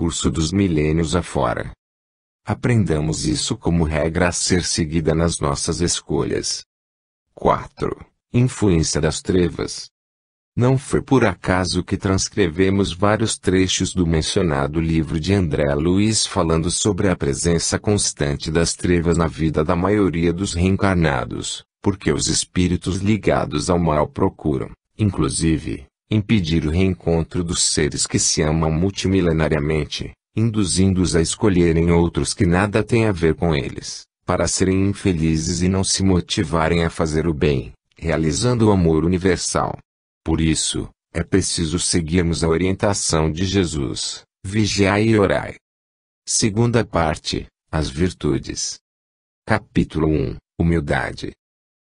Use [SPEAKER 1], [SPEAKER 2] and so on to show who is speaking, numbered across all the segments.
[SPEAKER 1] decurso dos milênios afora. Aprendamos isso como regra a ser seguida nas nossas escolhas. 4. Influência das trevas. Não foi por acaso que transcrevemos vários trechos do mencionado livro de André Luiz falando sobre a presença constante das trevas na vida da maioria dos reencarnados, porque os espíritos ligados ao mal procuram, inclusive, impedir o reencontro dos seres que se amam multimilenariamente, induzindo-os a escolherem outros que nada têm a ver com eles, para serem infelizes e não se motivarem a fazer o bem, realizando o amor universal. Por isso, é preciso seguirmos a orientação de Jesus, vigiai e orai. Segunda parte, as virtudes. Capítulo 1, Humildade.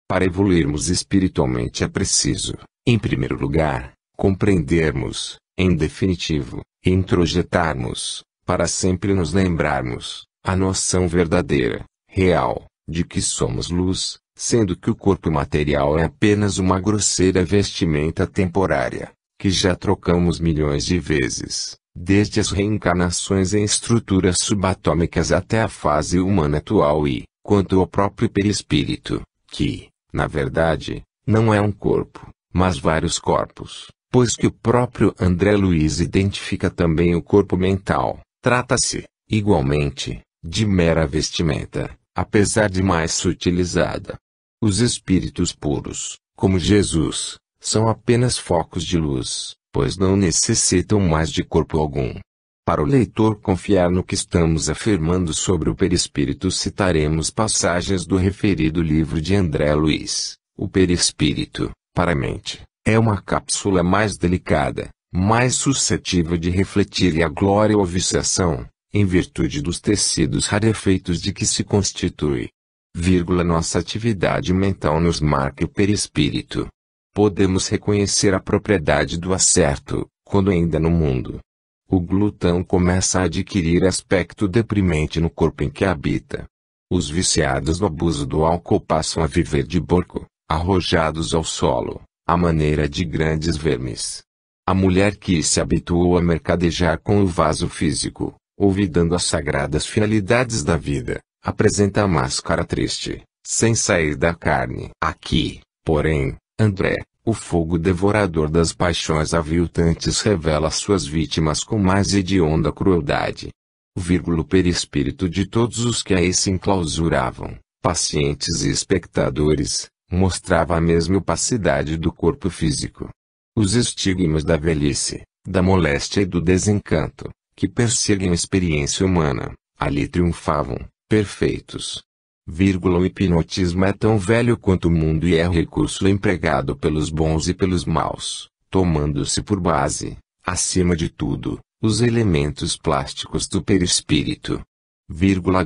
[SPEAKER 1] Para evoluirmos espiritualmente é preciso, em primeiro lugar, compreendermos, em definitivo, e introjetarmos, para sempre nos lembrarmos, a noção verdadeira, real, de que somos luz, sendo que o corpo material é apenas uma grosseira vestimenta temporária, que já trocamos milhões de vezes, desde as reencarnações em estruturas subatômicas até a fase humana atual e, quanto ao próprio perispírito, que, na verdade, não é um corpo, mas vários corpos, pois que o próprio André Luiz identifica também o corpo mental, trata-se, igualmente, de mera vestimenta, apesar de mais sutilizada. Os espíritos puros, como Jesus, são apenas focos de luz, pois não necessitam mais de corpo algum. Para o leitor confiar no que estamos afirmando sobre o perispírito, citaremos passagens do referido livro de André Luiz. O perispírito, para a mente, é uma cápsula mais delicada, mais suscetível de refletir a glória ou viciação, em virtude dos tecidos rarefeitos de que se constitui. Nossa atividade mental nos marca o perispírito. Podemos reconhecer a propriedade do acerto, quando ainda no mundo. O glutão começa a adquirir aspecto deprimente no corpo em que habita. Os viciados no abuso do álcool passam a viver de porco, arrojados ao solo, à maneira de grandes vermes. A mulher que se habituou a mercadejar com o vaso físico, olvidando as sagradas finalidades da vida, apresenta a máscara triste, sem sair da carne. Aqui, porém, André, o fogo devorador das paixões aviltantes revela suas vítimas com mais hedionda crueldade. O perispírito de todos os que aí se enclausuravam, pacientes e espectadores, mostrava a mesma opacidade do corpo físico. Os estigmas da velhice, da moléstia e do desencanto, que perseguem a experiência humana, ali triunfavam, perfeitos. O hipnotismo é tão velho quanto o mundo e é recurso empregado pelos bons e pelos maus, tomando-se por base, acima de tudo, os elementos plásticos do perispírito.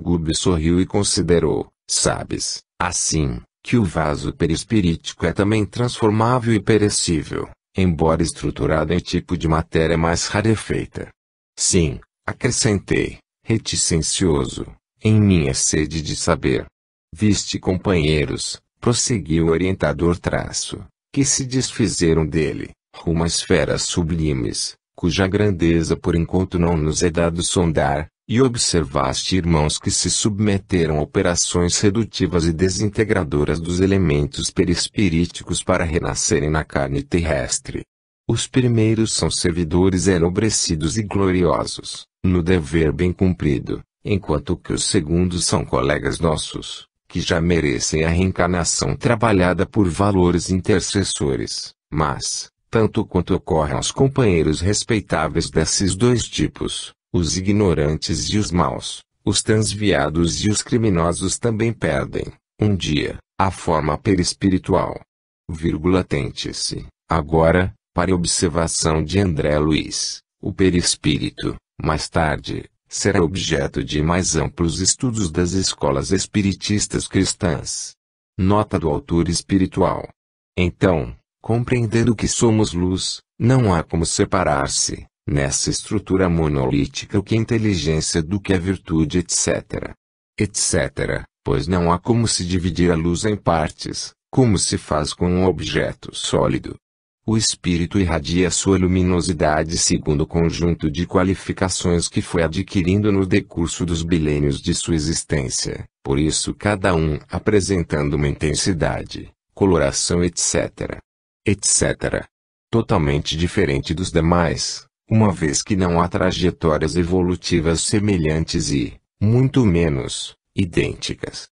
[SPEAKER 1] Gube sorriu e considerou, sabes, assim, que o vaso perispirítico é também transformável e perecível, embora estruturado em tipo de matéria mais rarefeita. Sim, acrescentei, reticencioso, em minha sede de saber. Viste companheiros, prosseguiu o orientador que se desfizeram dele, rumo a esferas sublimes, cuja grandeza por enquanto não nos é dado sondar, e observaste irmãos que se submeteram a operações redutivas e desintegradoras dos elementos perispiríticos para renascerem na carne terrestre. Os primeiros são servidores enobrecidos e gloriosos, no dever bem cumprido, enquanto que os segundos são colegas nossos, que já merecem a reencarnação trabalhada por valores intercessores, mas, tanto quanto ocorre aos companheiros respeitáveis desses dois tipos, os ignorantes e os maus, os transviados e os criminosos também perdem, um dia, a forma perispiritual. Tente-se, agora, para a observação de André Luiz, o perispírito, mais tarde, será objeto de mais amplos estudos das escolas espiritistas cristãs. Nota do autor espiritual. Então, compreendendo que somos luz, não há como separar-se, nessa estrutura monolítica, o que é inteligência do que é virtude, etc. Pois não há como se dividir a luz em partes, como se faz com um objeto sólido. o espírito irradia sua luminosidade segundo o conjunto de qualificações que foi adquirindo no decurso dos bilênios de sua existência, por isso cada um apresentando uma intensidade, coloração etc. Totalmente diferente dos demais, uma vez que não há trajetórias evolutivas semelhantes e, muito menos, idênticas.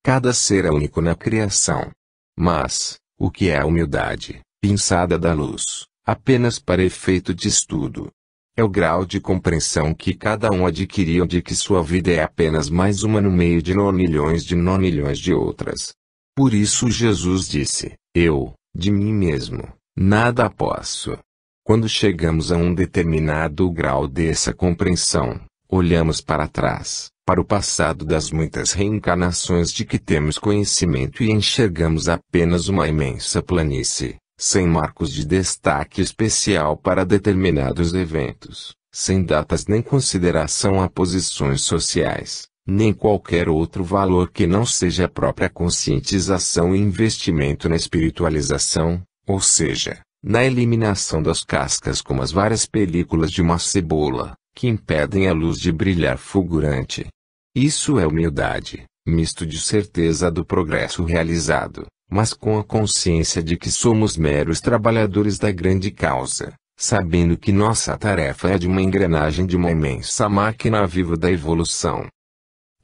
[SPEAKER 1] Cada ser é único na criação. Mas, o que é a humildade, pinçada da luz, apenas para efeito de estudo? É o grau de compreensão que cada um adquiriu de que sua vida é apenas mais uma no meio de nonilhões de outras. Por isso Jesus disse, eu, de mim mesmo, nada posso. Quando chegamos a um determinado grau dessa compreensão, olhamos para trás, para o passado das muitas reencarnações de que temos conhecimento e enxergamos apenas uma imensa planície, sem marcos de destaque especial para determinados eventos, sem datas nem consideração a posições sociais, nem qualquer outro valor que não seja a própria conscientização e investimento na espiritualização, ou seja, na eliminação das cascas como as várias películas de uma cebola, que impedem a luz de brilhar fulgurante. Isso é humildade, misto de certeza do progresso realizado, mas com a consciência de que somos meros trabalhadores da grande causa, sabendo que nossa tarefa é de uma engrenagem de uma imensa máquina viva da evolução.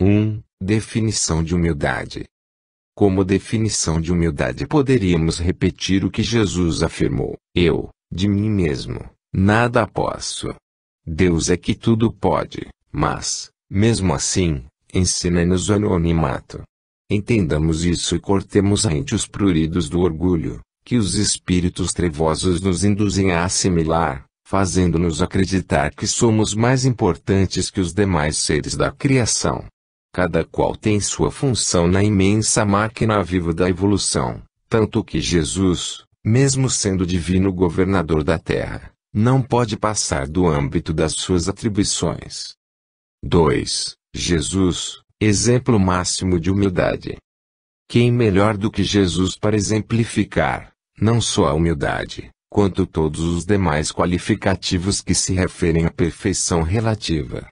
[SPEAKER 1] 1. Definição de humildade. Como definição de humildade poderíamos repetir o que Jesus afirmou, eu, de mim mesmo, nada posso. Deus é que tudo pode, mas, mesmo assim, ensina-nos o anonimato. Entendamos isso e cortemos rente os pruridos do orgulho, que os espíritos trevosos nos induzem a assimilar, fazendo-nos acreditar que somos mais importantes que os demais seres da criação. Cada qual tem sua função na imensa máquina viva da evolução, tanto que Jesus, mesmo sendo divino governador da Terra, não pode passar do âmbito das suas atribuições. 2. Jesus, exemplo máximo de humildade. Quem melhor do que Jesus para exemplificar, não só a humildade, quanto todos os demais qualificativos que se referem à perfeição relativa?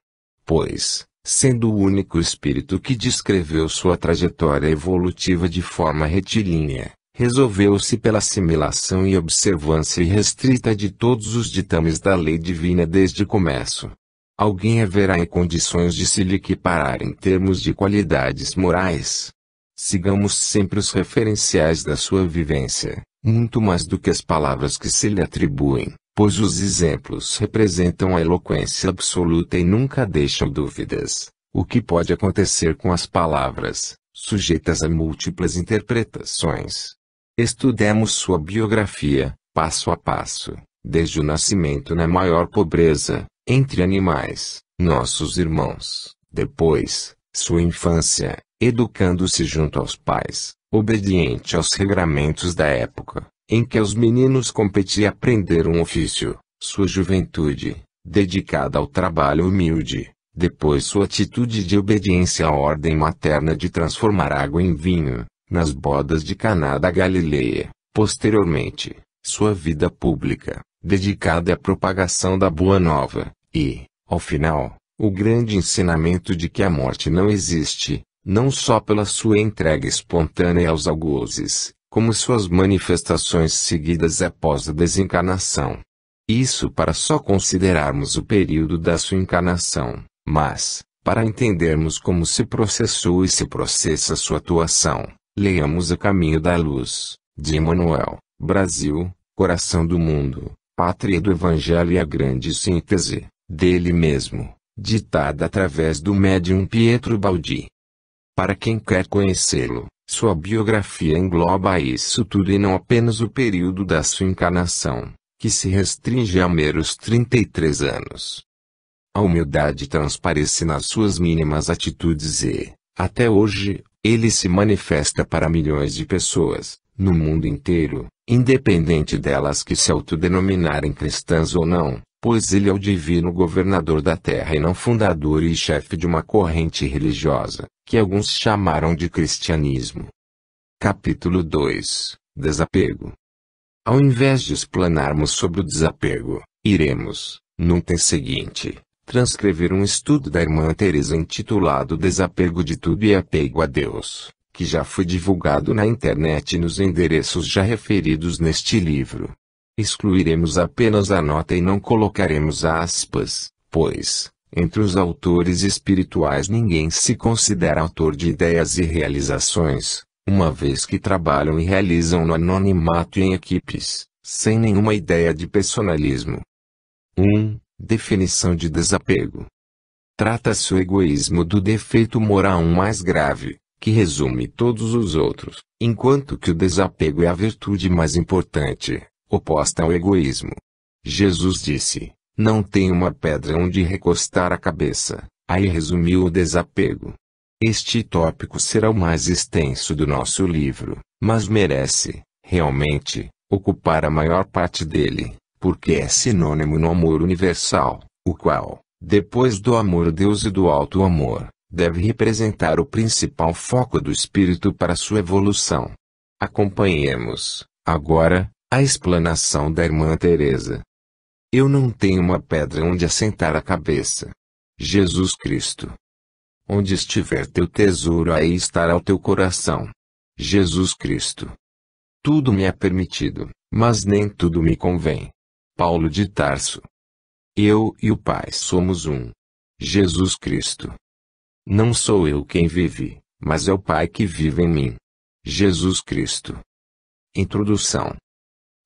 [SPEAKER 1] Pois, sendo o único espírito que descreveu sua trajetória evolutiva de forma retilínea, resolveu-se pela assimilação e observância irrestrita de todos os ditames da lei divina desde o começo. Alguém haverá em condições de se lhe equiparar em termos de qualidades morais? Sigamos sempre os referenciais da sua vivência, muito mais do que as palavras que se lhe atribuem, pois os exemplos representam a eloquência absoluta e nunca deixam dúvidas. O que pode acontecer com as palavras, sujeitas a múltiplas interpretações? Estudemos sua biografia, passo a passo, desde o nascimento na maior pobreza, entre animais, nossos irmãos, depois, sua infância, educando-se junto aos pais, obediente aos regramentos da época, em que os meninos competiam aprender um ofício, sua juventude, dedicada ao trabalho humilde, depois sua atitude de obediência à ordem materna de transformar água em vinho, nas bodas de Caná da Galileia, posteriormente, sua vida pública, dedicada à propagação da Boa Nova, e, ao final, o grande ensinamento de que a morte não existe, não só pela sua entrega espontânea aos algozes, como suas manifestações seguidas após a desencarnação. Isso para só considerarmos o período da sua encarnação, mas, para entendermos como se processou e se processa sua atuação, leiamos A Caminho da Luz, de Emmanuel, Brasil, Coração do Mundo, Pátria do Evangelho e a grande síntese, dele mesmo, ditada através do médium Pietro Baldi. Para quem quer conhecê-lo, sua biografia engloba isso tudo e não apenas o período da sua encarnação, que se restringe a meros 33 anos. A humildade transparece nas suas mínimas atitudes e, até hoje, ele se manifesta para milhões de pessoas, no mundo inteiro, independente delas que se autodenominarem cristãs ou não, pois ele é o divino governador da Terra e não fundador e chefe de uma corrente religiosa, que alguns chamaram de cristianismo. Capítulo 2 – Desapego. Ao invés de explanarmos sobre o desapego, iremos, no item seguinte, transcrever um estudo da irmã Teresa intitulado Desapego de Tudo e Apego a Deus, que já foi divulgado na internet nos endereços já referidos neste livro. Excluiremos apenas a nota e não colocaremos aspas, pois, entre os autores espirituais ninguém se considera autor de ideias e realizações, uma vez que trabalham e realizam no anonimato e em equipes, sem nenhuma ideia de personalismo. 1. Definição de desapego. Trata-se o egoísmo do defeito moral mais grave, que resume todos os outros, enquanto que o desapego é a virtude mais importante, oposta ao egoísmo. Jesus disse: não tem uma pedra onde recostar a cabeça. Aí resumiu o desapego. Este tópico será o mais extenso do nosso livro, mas merece, realmente, ocupar a maior parte dele, porque é sinônimo no amor universal, o qual, depois do amor a Deus e do alto amor, deve representar o principal foco do espírito para sua evolução. Acompanhemos, agora, a explanação da irmã Teresa. Eu não tenho uma pedra onde assentar a cabeça. Jesus Cristo. Onde estiver teu tesouro, aí estará o teu coração. Jesus Cristo. Tudo me é permitido, mas nem tudo me convém. Paulo de Tarso. Eu e o Pai somos um. Jesus Cristo. Não sou eu quem vive, mas é o Pai que vive em mim. Jesus Cristo. Introdução.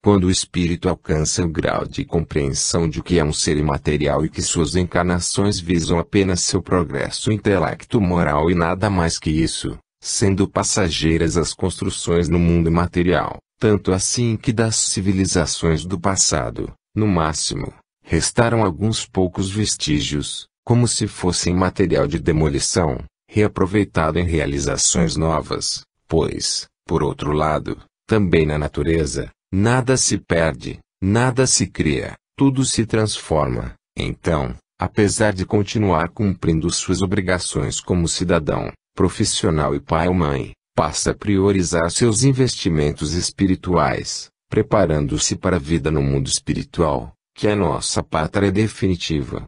[SPEAKER 1] Quando o espírito alcança o grau de compreensão de que é um ser imaterial e que suas encarnações visam apenas seu progresso intelecto-moral e nada mais que isso, sendo passageiras as construções no mundo imaterial, tanto assim que das civilizações do passado, no máximo, restaram alguns poucos vestígios, como se fossem material de demolição, reaproveitado em realizações novas, pois, por outro lado, também na natureza, nada se perde, nada se cria, tudo se transforma. Então, apesar de continuar cumprindo suas obrigações como cidadão, profissional e pai ou mãe, passa a priorizar seus investimentos espirituais, preparando-se para a vida no mundo espiritual, que é nossa pátria definitiva.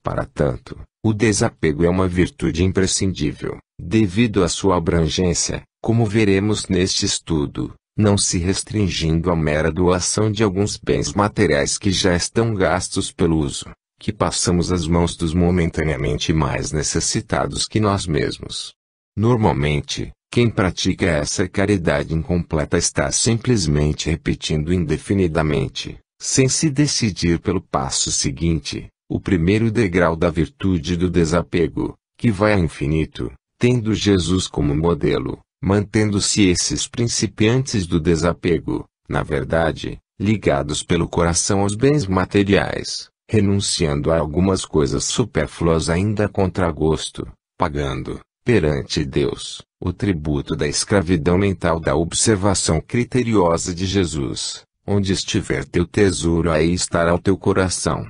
[SPEAKER 1] Para tanto, o desapego é uma virtude imprescindível, devido à sua abrangência, como veremos neste estudo, não se restringindo à mera doação de alguns bens materiais que já estão gastos pelo uso, que passamos às mãos dos momentaneamente mais necessitados que nós mesmos. Normalmente, quem pratica essa caridade incompleta está simplesmente repetindo indefinidamente, sem se decidir pelo passo seguinte, o primeiro degrau da virtude do desapego, que vai ao infinito, tendo Jesus como modelo. Mantendo-se esses principiantes do desapego, na verdade, ligados pelo coração aos bens materiais, renunciando a algumas coisas supérfluas ainda a contragosto, pagando, perante Deus, o tributo da escravidão mental da observação criteriosa de Jesus. Onde estiver teu tesouro, aí estará o teu coração.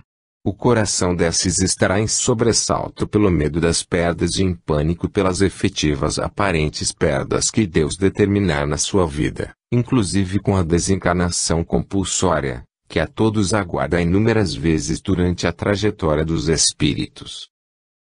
[SPEAKER 1] O coração desses estará em sobressalto pelo medo das perdas e em pânico pelas efetivas aparentes perdas que Deus determinar na sua vida, inclusive com a desencarnação compulsória, que a todos aguarda inúmeras vezes durante a trajetória dos espíritos.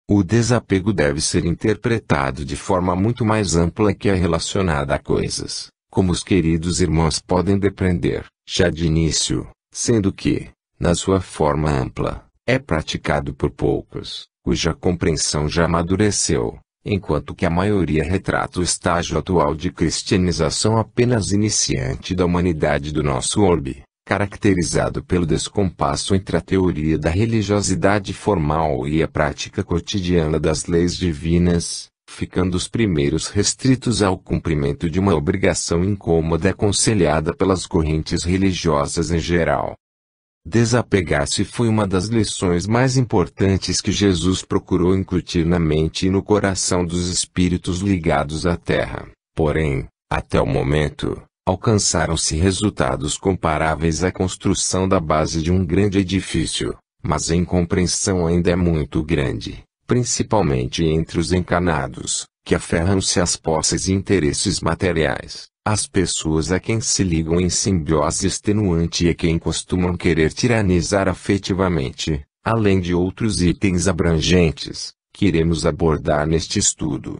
[SPEAKER 1] O desapego deve ser interpretado de forma muito mais ampla que a relacionada a coisas, como os queridos irmãos podem depreender, já de início, sendo que, na sua forma ampla, é praticado por poucos, cuja compreensão já amadureceu, enquanto que a maioria retrata o estágio atual de cristianização apenas iniciante da humanidade do nosso orbe, caracterizado pelo descompasso entre a teoria da religiosidade formal e a prática cotidiana das leis divinas, ficando os primeiros restritos ao cumprimento de uma obrigação incômoda aconselhada pelas correntes religiosas em geral. Desapegar-se foi uma das lições mais importantes que Jesus procurou incutir na mente e no coração dos espíritos ligados à Terra. Porém, até o momento, alcançaram-se resultados comparáveis à construção da base de um grande edifício, mas a incompreensão ainda é muito grande, principalmente entre os encarnados, que aferram-se às posses e interesses materiais, As pessoas a quem se ligam em simbiose extenuante e a quem costumam querer tiranizar afetivamente, além de outros itens abrangentes, que iremos abordar neste estudo.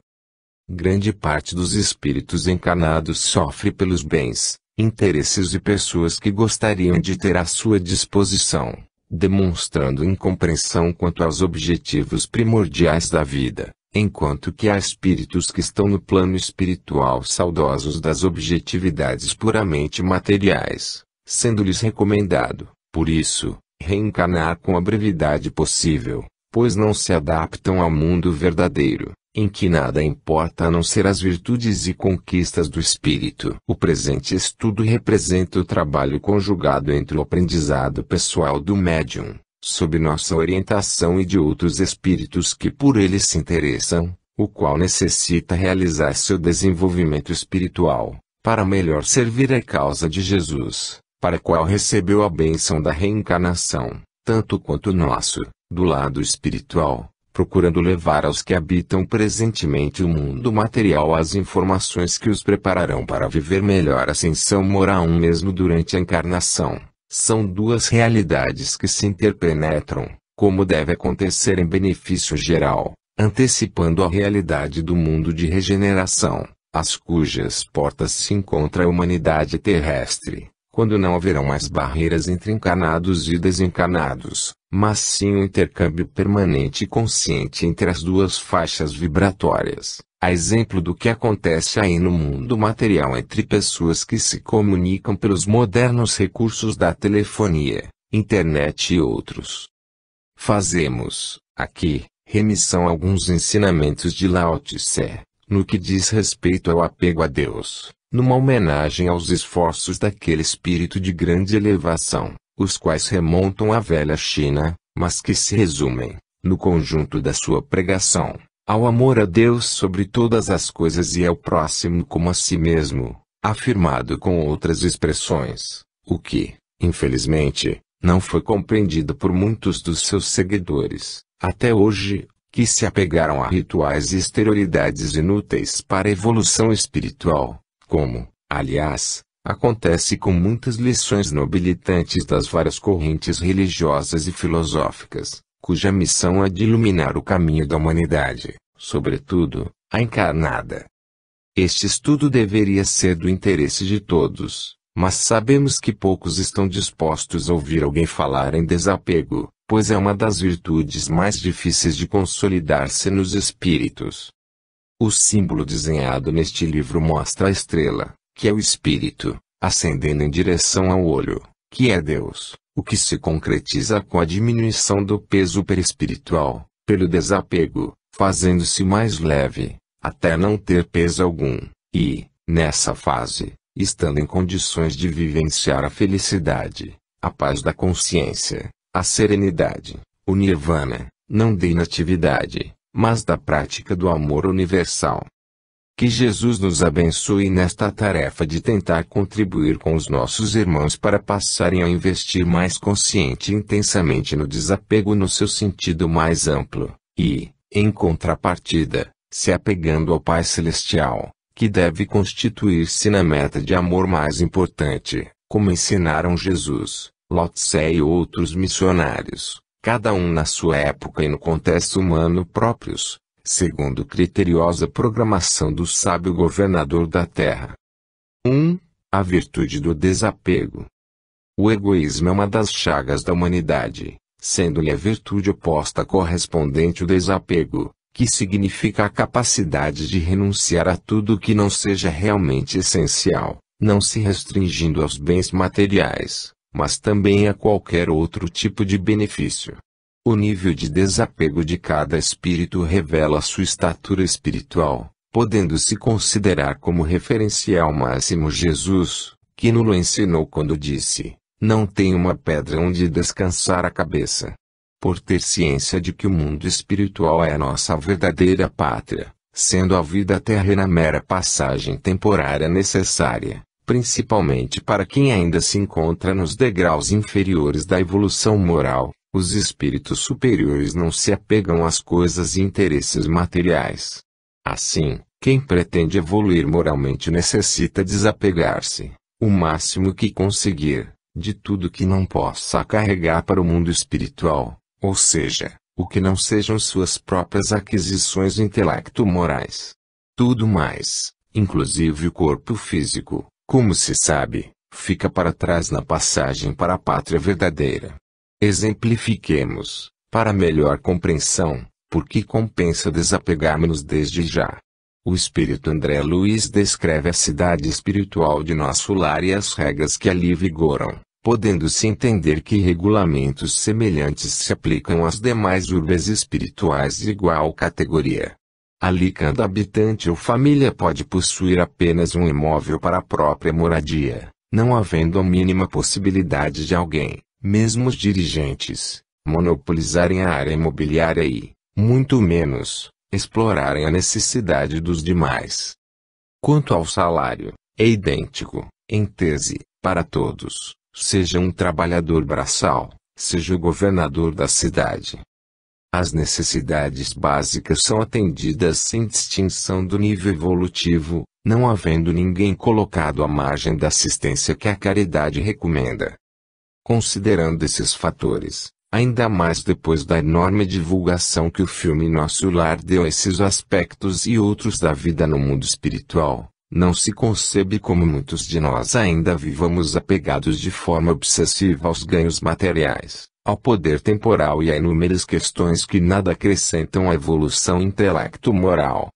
[SPEAKER 1] Grande parte dos espíritos encarnados sofre pelos bens, interesses e pessoas que gostariam de ter à sua disposição, demonstrando incompreensão quanto aos objetivos primordiais da vida, enquanto que há espíritos que estão no plano espiritual saudosos das objetividades puramente materiais, sendo-lhes recomendado, por isso, reencarnar com a brevidade possível, pois não se adaptam ao mundo verdadeiro, em que nada importa a não ser as virtudes e conquistas do espírito. O presente estudo representa o trabalho conjugado entre o aprendizado pessoal do médium, sob nossa orientação, e de outros espíritos que por ele se interessam, o qual necessita realizar seu desenvolvimento espiritual, para melhor servir a causa de Jesus, para a qual recebeu a bênção da reencarnação, tanto quanto nosso, do lado espiritual, procurando levar aos que habitam presentemente o mundo material as informações que os prepararão para viver melhor a ascensão moral mesmo durante a encarnação. São duas realidades que se interpenetram, como deve acontecer em benefício geral, antecipando a realidade do mundo de regeneração, às cujas portas se encontra a humanidade terrestre, quando não haverão mais barreiras entre encarnados e desencarnados, mas sim um intercâmbio permanente e consciente entre as duas faixas vibratórias, a exemplo do que acontece aí no mundo material entre pessoas que se comunicam pelos modernos recursos da telefonia, internet e outros. Fazemos, aqui, remissão a alguns ensinamentos de Lao Tse, no que diz respeito ao apego a Deus, numa homenagem aos esforços daquele espírito de grande elevação, os quais remontam à velha China, mas que se resumem, no conjunto da sua pregação, ao amor a Deus sobre todas as coisas e ao próximo como a si mesmo, afirmado com outras expressões, o que, infelizmente, não foi compreendido por muitos dos seus seguidores, até hoje, que se apegaram a rituais e exterioridades inúteis para a evolução espiritual, como, aliás, acontece com muitas lições nobilitantes das várias correntes religiosas e filosóficas, cuja missão é de iluminar o caminho da humanidade, sobretudo, a encarnada. Este estudo deveria ser do interesse de todos, mas sabemos que poucos estão dispostos a ouvir alguém falar em desapego, pois é uma das virtudes mais difíceis de consolidar-se nos espíritos. O símbolo desenhado neste livro mostra a estrela, que é o espírito, ascendendo em direção ao olho, que é Deus, o que se concretiza com a diminuição do peso perispiritual, pelo desapego, fazendo-se mais leve, até não ter peso algum, e, nessa fase, estando em condições de vivenciar a felicidade, a paz da consciência, a serenidade, o nirvana, não da inatividade, mas da prática do amor universal. Que Jesus nos abençoe nesta tarefa de tentar contribuir com os nossos irmãos para passarem a investir mais consciente e intensamente no desapego no seu sentido mais amplo, e, em contrapartida, se apegando ao Pai Celestial, que deve constituir-se na meta de amor mais importante, como ensinaram Jesus, Lao Tse e outros missionários, cada um na sua época e no contexto humano próprios, segundo criteriosa programação do sábio governador da Terra. 1. A virtude do desapego. O egoísmo é uma das chagas da humanidade, sendo-lhe a virtude oposta correspondente o desapego, que significa a capacidade de renunciar a tudo que não seja realmente essencial, não se restringindo aos bens materiais, mas também a qualquer outro tipo de benefício. O nível de desapego de cada espírito revela a sua estatura espiritual, podendo-se considerar como referencial máximo Jesus, que nos ensinou quando disse: "Não tem uma pedra onde descansar a cabeça." Por ter ciência de que o mundo espiritual é a nossa verdadeira pátria, sendo a vida terrena mera passagem temporária necessária, principalmente para quem ainda se encontra nos degraus inferiores da evolução moral, os espíritos superiores não se apegam às coisas e interesses materiais. Assim, Quem pretende evoluir moralmente necessita desapegar-se, o máximo que conseguir, de tudo que não possa carregar para o mundo espiritual, ou seja, o que não sejam suas próprias aquisições intelecto-morais. Tudo mais, inclusive o corpo físico, como se sabe, fica para trás na passagem para a pátria verdadeira. Exemplifiquemos, para melhor compreensão, por que compensa desapegarmos-nos desde já. O espírito André Luiz descreve a cidade espiritual de nosso lar e as regras que ali vigoram, podendo-se entender que regulamentos semelhantes se aplicam às demais urbes espirituais de igual categoria. Ali cada habitante ou família pode possuir apenas um imóvel para a própria moradia, não havendo a mínima possibilidade de alguém, mesmo os dirigentes, monopolizarem a área imobiliária e, muito menos, explorarem a necessidade dos demais. Quanto ao salário, é idêntico, em tese, para todos, seja um trabalhador braçal, seja o governador da cidade. As necessidades básicas são atendidas sem distinção do nível evolutivo, não havendo ninguém colocado à margem da assistência que a caridade recomenda. Considerando esses fatores, ainda mais depois da enorme divulgação que o filme Nosso Lar deu a esses aspectos e outros da vida no mundo espiritual, não se concebe como muitos de nós ainda vivamos apegados de forma obsessiva aos ganhos materiais, ao poder temporal e a inúmeras questões que nada acrescentam à evolução intelecto-moral.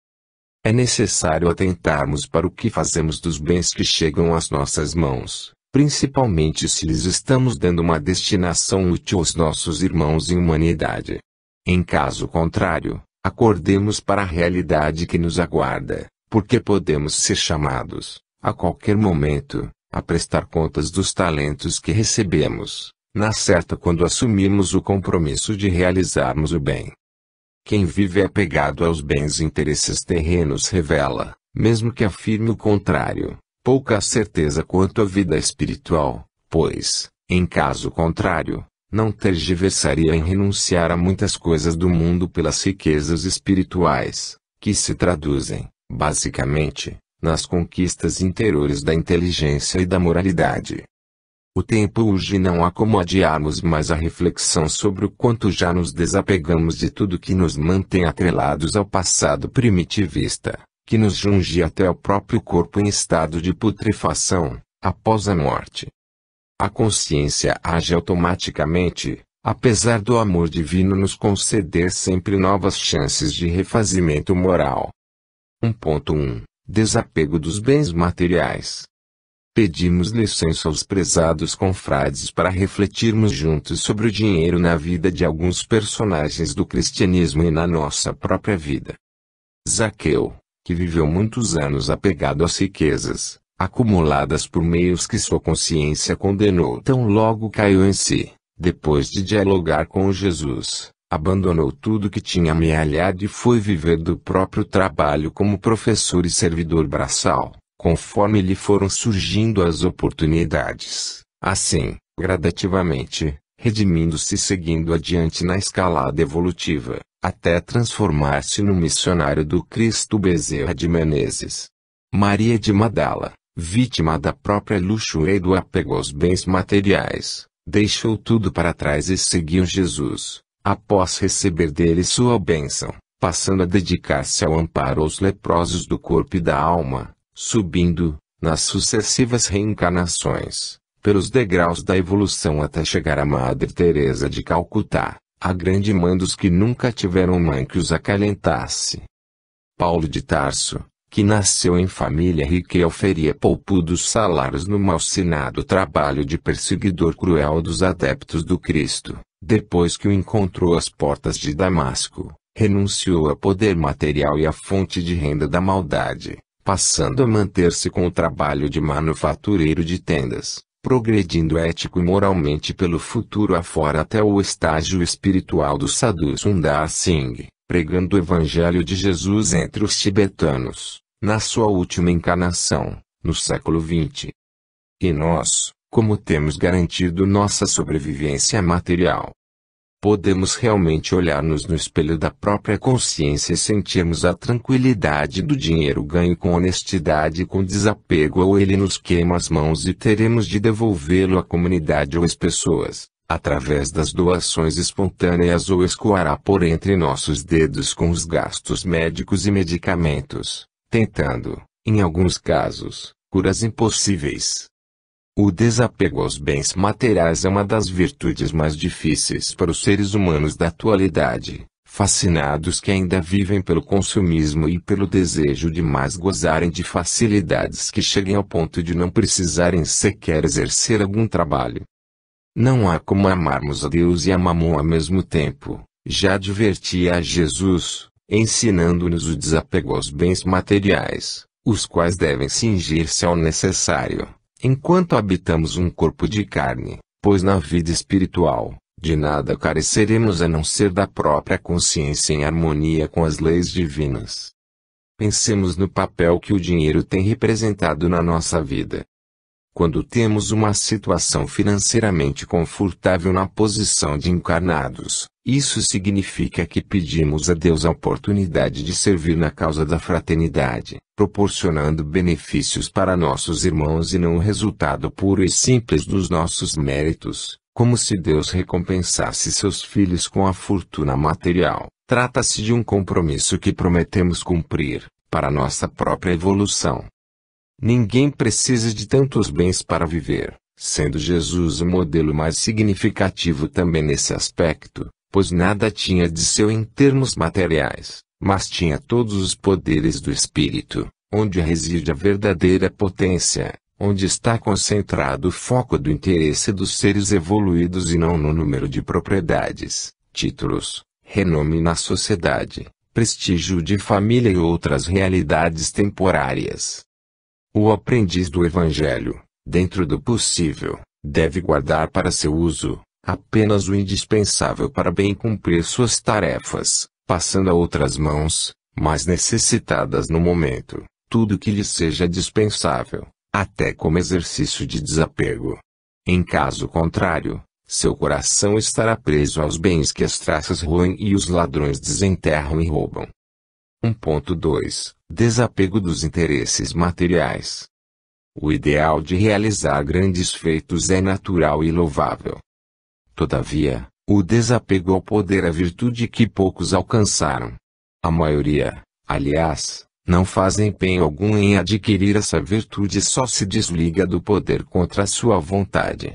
[SPEAKER 1] É necessário atentarmos para o que fazemos dos bens que chegam às nossas mãos, principalmente se lhes estamos dando uma destinação útil aos nossos irmãos em humanidade. Em caso contrário, acordemos para a realidade que nos aguarda, porque podemos ser chamados, a qualquer momento, a prestar contas dos talentos que recebemos, na certa quando assumirmos o compromisso de realizarmos o bem. Quem vive apegado aos bens e interesses terrenos revela, mesmo que afirme o contrário, pouca certeza quanto à vida espiritual, pois, em caso contrário, não tergiversaria em renunciar a muitas coisas do mundo pelas riquezas espirituais, que se traduzem, basicamente, nas conquistas interiores da inteligência e da moralidade. O tempo urge não há como adiarmos mais a reflexão sobre o quanto já nos desapegamos de tudo que nos mantém atrelados ao passado primitivista, que nos junge até ao próprio corpo em estado de putrefação, após a morte. A consciência age automaticamente, apesar do amor divino nos conceder sempre novas chances de refazimento moral. 1.1 Desapego dos bens materiais. Pedimos licença aos prezados confrades para refletirmos juntos sobre o dinheiro na vida de alguns personagens do cristianismo e na nossa própria vida. Zaqueu, que viveu muitos anos apegado às riquezas, acumuladas por meios que sua consciência condenou, tão logo caiu em si, depois de dialogar com Jesus, abandonou tudo que tinha amealhado e foi viver do próprio trabalho como professor e servidor braçal, conforme lhe foram surgindo as oportunidades, assim, gradativamente, redimindo-se e seguindo adiante na escalada evolutiva, até transformar-se no missionário do Cristo Bezerra de Menezes. Maria de Magdala, vítima da própria luxúria e do apego aos bens materiais, deixou tudo para trás e seguiu Jesus, após receber dele sua bênção, passando a dedicar-se ao amparo aos leprosos do corpo e da alma, subindo, nas sucessivas reencarnações, pelos degraus da evolução até chegar a Madre Teresa de Calcutá, a grande mãe dos que nunca tiveram mãe que os acalentasse. Paulo de Tarso, que nasceu em família rica e oferia poupudos salários no malsinado trabalho de perseguidor cruel dos adeptos do Cristo, depois que o encontrou às portas de Damasco, renunciou a poder material e à fonte de renda da maldade, passando a manter-se com o trabalho de manufatureiro de tendas, progredindo ético e moralmente pelo futuro afora até o estágio espiritual do Sadhu Sundar Singh, pregando o Evangelho de Jesus entre os tibetanos, na sua última encarnação, no século XX. E nós, como temos garantido nossa sobrevivência material? podemos realmente olhar-nos no espelho da própria consciência e sentirmos a tranquilidade do dinheiro ganho com honestidade e com desapego, ou ele nos queima as mãos e teremos de devolvê-lo à comunidade ou às pessoas, através das doações espontâneas, ou escoará por entre nossos dedos com os gastos médicos e medicamentos, tentando, em alguns casos, curas impossíveis. O desapego aos bens materiais é uma das virtudes mais difíceis para os seres humanos da atualidade, fascinados que ainda vivem pelo consumismo e pelo desejo de mais gozarem de facilidades que cheguem ao ponto de não precisarem sequer exercer algum trabalho. Não há como amarmos a Deus e a Mamon ao mesmo tempo, já advertia a Jesus, ensinando-nos o desapego aos bens materiais, os quais devem cingir-se ao necessário, enquanto habitamos um corpo de carne, pois na vida espiritual, de nada careceremos a não ser da própria consciência em harmonia com as leis divinas. Pensemos no papel que o dinheiro tem representado na nossa vida. Quando temos uma situação financeiramente confortável na posição de encarnados, isso significa que pedimos a Deus a oportunidade de servir na causa da fraternidade, proporcionando benefícios para nossos irmãos e não o resultado puro e simples dos nossos méritos, como se Deus recompensasse seus filhos com a fortuna material. Trata-se de um compromisso que prometemos cumprir, para nossa própria evolução. Ninguém precisa de tantos bens para viver, sendo Jesus o modelo mais significativo também nesse aspecto, pois nada tinha de seu em termos materiais, mas tinha todos os poderes do espírito, onde reside a verdadeira potência, onde está concentrado o foco do interesse dos seres evoluídos e não no número de propriedades, títulos, renome na sociedade, prestígio de família e outras realidades temporárias. O aprendiz do Evangelho, dentro do possível, deve guardar para seu uso, apenas o indispensável para bem cumprir suas tarefas, passando a outras mãos, mais necessitadas no momento, tudo que lhe seja dispensável, até como exercício de desapego. Em caso contrário, seu coração estará preso aos bens que as traças roem e os ladrões desenterram e roubam. 1.2 Desapego dos interesses materiais. O ideal de realizar grandes feitos é natural e louvável. Todavia, o desapego ao poder é virtude que poucos alcançaram. A maioria, aliás, não faz empenho algum em adquirir essa virtude e só se desliga do poder contra a sua vontade.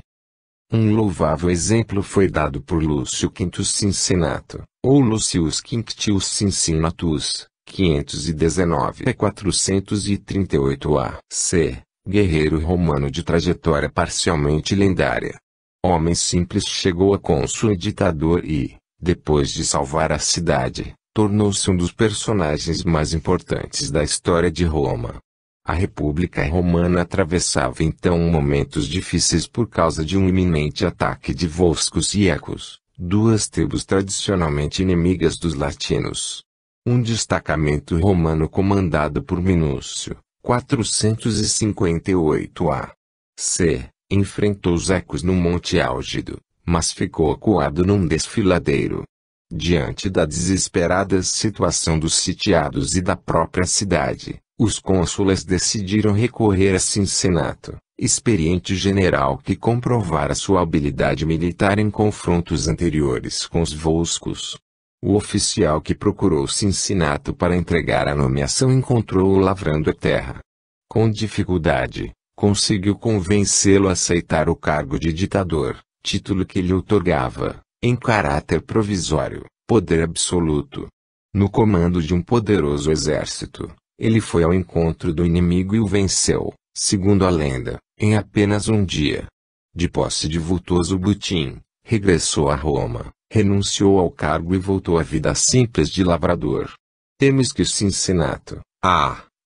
[SPEAKER 1] Um louvável exemplo foi dado por Lúcio Quintus Cincinnato, ou Lucius Quinctius Cincinnatus, 519 a 438 A.C., guerreiro romano de trajetória parcialmente lendária. Homem simples, chegou a cônsul e ditador e, depois de salvar a cidade, tornou-se um dos personagens mais importantes da história de Roma. A República Romana atravessava então momentos difíceis por causa de um iminente ataque de Volscos e Ecos, duas tribos tradicionalmente inimigas dos latinos. Um destacamento romano comandado por Minúcio, 458 A.C., enfrentou os Ecos no Monte Álgido, mas ficou acuado num desfiladeiro. Diante da desesperada situação dos sitiados e da própria cidade, os cônsules decidiram recorrer a Cincinnato, experiente general que comprovara sua habilidade militar em confrontos anteriores com os Volscos. O oficial que procurou Cincinnato para entregar a nomeação encontrou-o lavrando a terra. Com dificuldade, conseguiu convencê-lo a aceitar o cargo de ditador, título que lhe outorgava, em caráter provisório, poder absoluto. No comando de um poderoso exército, ele foi ao encontro do inimigo e o venceu, segundo a lenda, em apenas um dia. De posse de vultoso butim, regressou a Roma, renunciou ao cargo e voltou à vida simples de lavrador. Temos que Cincinnato,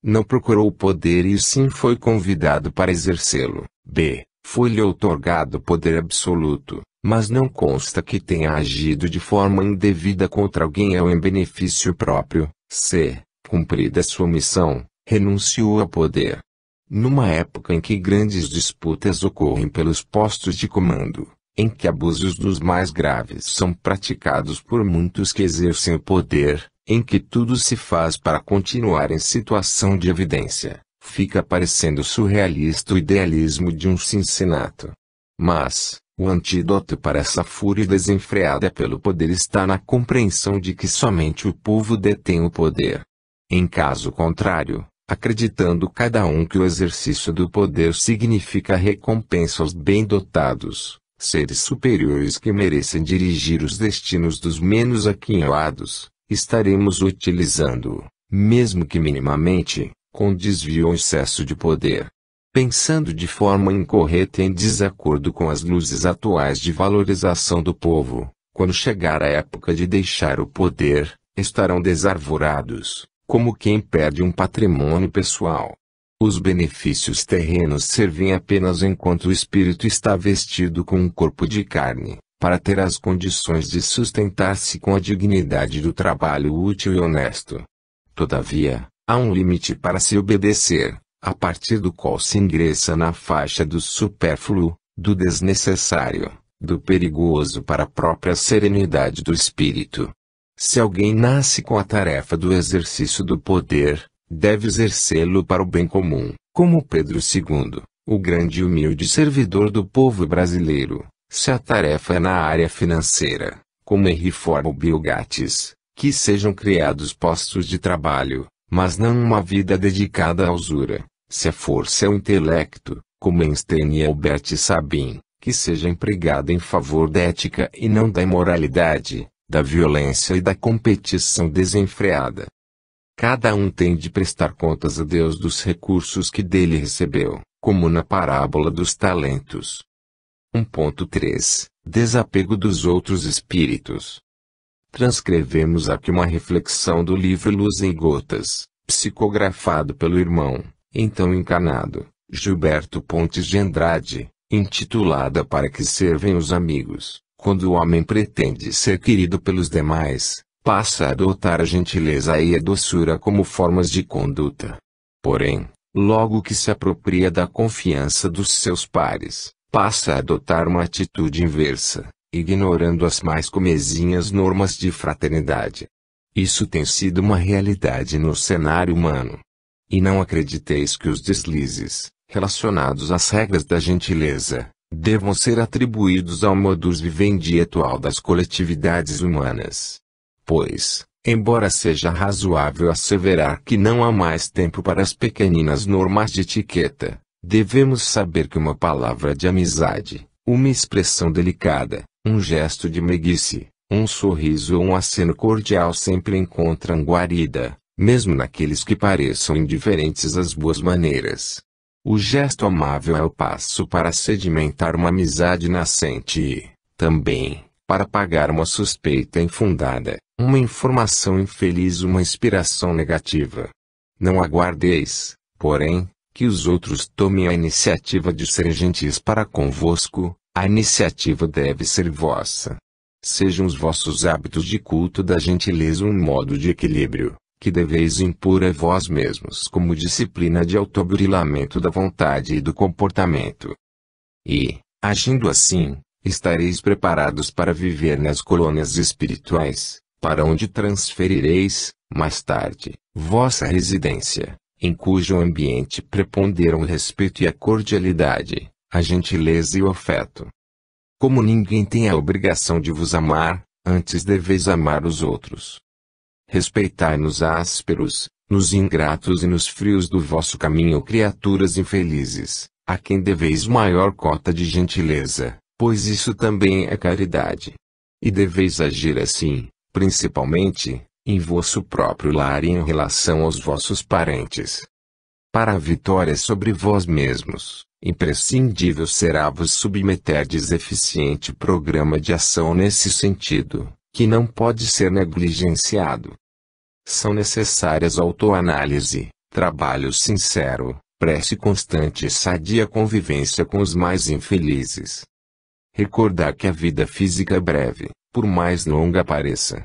[SPEAKER 1] não procurou o poder e sim foi convidado para exercê-lo. Foi-lhe outorgado poder absoluto, mas não consta que tenha agido de forma indevida contra alguém ou em benefício próprio. Cumprida sua missão, renunciou ao poder. Numa época em que grandes disputas ocorrem pelos postos de comando, em que abusos dos mais graves são praticados por muitos que exercem o poder, em que tudo se faz para continuar em situação de evidência, fica parecendo surrealista o idealismo de um cincinnato. Mas, o antídoto para essa fúria desenfreada pelo poder está na compreensão de que somente o povo detém o poder. Em caso contrário, acreditando cada um que o exercício do poder significa recompensa aos bem-dotados, seres superiores que merecem dirigir os destinos dos menos aquinhoados, estaremos utilizando-o, mesmo que minimamente, com desvio ou excesso de poder. Pensando de forma incorreta e em desacordo com as luzes atuais de valorização do povo, quando chegar a época de deixar o poder, estarão desarvorados, como quem perde um patrimônio pessoal. Os benefícios terrenos servem apenas enquanto o espírito está vestido com um corpo de carne, para ter as condições de sustentar-se com a dignidade do trabalho útil e honesto. Todavia, há um limite para se obedecer, a partir do qual se ingressa na faixa do supérfluo, do desnecessário, do perigoso para a própria serenidade do espírito. Se alguém nasce com a tarefa do exercício do poder, deve exercê-lo para o bem comum, como Pedro II, o grande e humilde servidor do povo brasileiro. Se a tarefa é na área financeira, como Henry Ford ou Bill Gates, que sejam criados postos de trabalho, mas não uma vida dedicada à usura. Se a força é o intelecto, como Einstein e Albert Sabin, que seja empregada em favor da ética e não da imoralidade, da violência e da competição desenfreada. Cada um tem de prestar contas a Deus dos recursos que dele recebeu, como na parábola dos talentos. 1.3 Desapego dos outros espíritos. Transcrevemos aqui uma reflexão do livro Luz em Gotas, psicografado pelo irmão, então encarnado, Gilberto Pontes de Andrade, intitulada Para que servem os amigos. Quando o homem pretende ser querido pelos demais, passa a adotar a gentileza e a doçura como formas de conduta. Porém, logo que se apropria da confiança dos seus pares, passa a adotar uma atitude inversa, ignorando as mais comezinhas normas de fraternidade. Isso tem sido uma realidade no cenário humano. E não acrediteis que os deslizes, relacionados às regras da gentileza, devam ser atribuídos ao modus vivendi atual das coletividades humanas. Pois, embora seja razoável asseverar que não há mais tempo para as pequeninas normas de etiqueta, devemos saber que uma palavra de amizade, uma expressão delicada, um gesto de meiguice, um sorriso ou um aceno cordial sempre encontram guarida, mesmo naqueles que pareçam indiferentes às boas maneiras. O gesto amável é o passo para sedimentar uma amizade nascente e, também, para apagar uma suspeita infundada, uma informação infeliz, uma inspiração negativa. Não aguardeis, porém, que os outros tomem a iniciativa de serem gentis para convosco, a iniciativa deve ser vossa. Sejam os vossos hábitos de culto da gentileza um modo de equilíbrio, que deveis impor a vós mesmos como disciplina de autoburilamento da vontade e do comportamento. E, agindo assim, estareis preparados para viver nas colônias espirituais, para onde transferireis, mais tarde, vossa residência, em cujo ambiente preponderam o respeito e a cordialidade, a gentileza e o afeto. Como ninguém tem a obrigação de vos amar, antes deveis amar os outros. Respeitai nos ásperos, nos ingratos e nos frios do vosso caminho criaturas infelizes, a quem deveis maior cota de gentileza, pois isso também é caridade. E deveis agir assim, principalmente, em vosso próprio lar e em relação aos vossos parentes. Para a vitória sobre vós mesmos, imprescindível será vos submeterdes eficiente programa de ação nesse sentido, que não pode ser negligenciado. São necessárias autoanálise, trabalho sincero, prece constante e sadia convivência com os mais infelizes. Recordar que a vida física é breve, por mais longa pareça.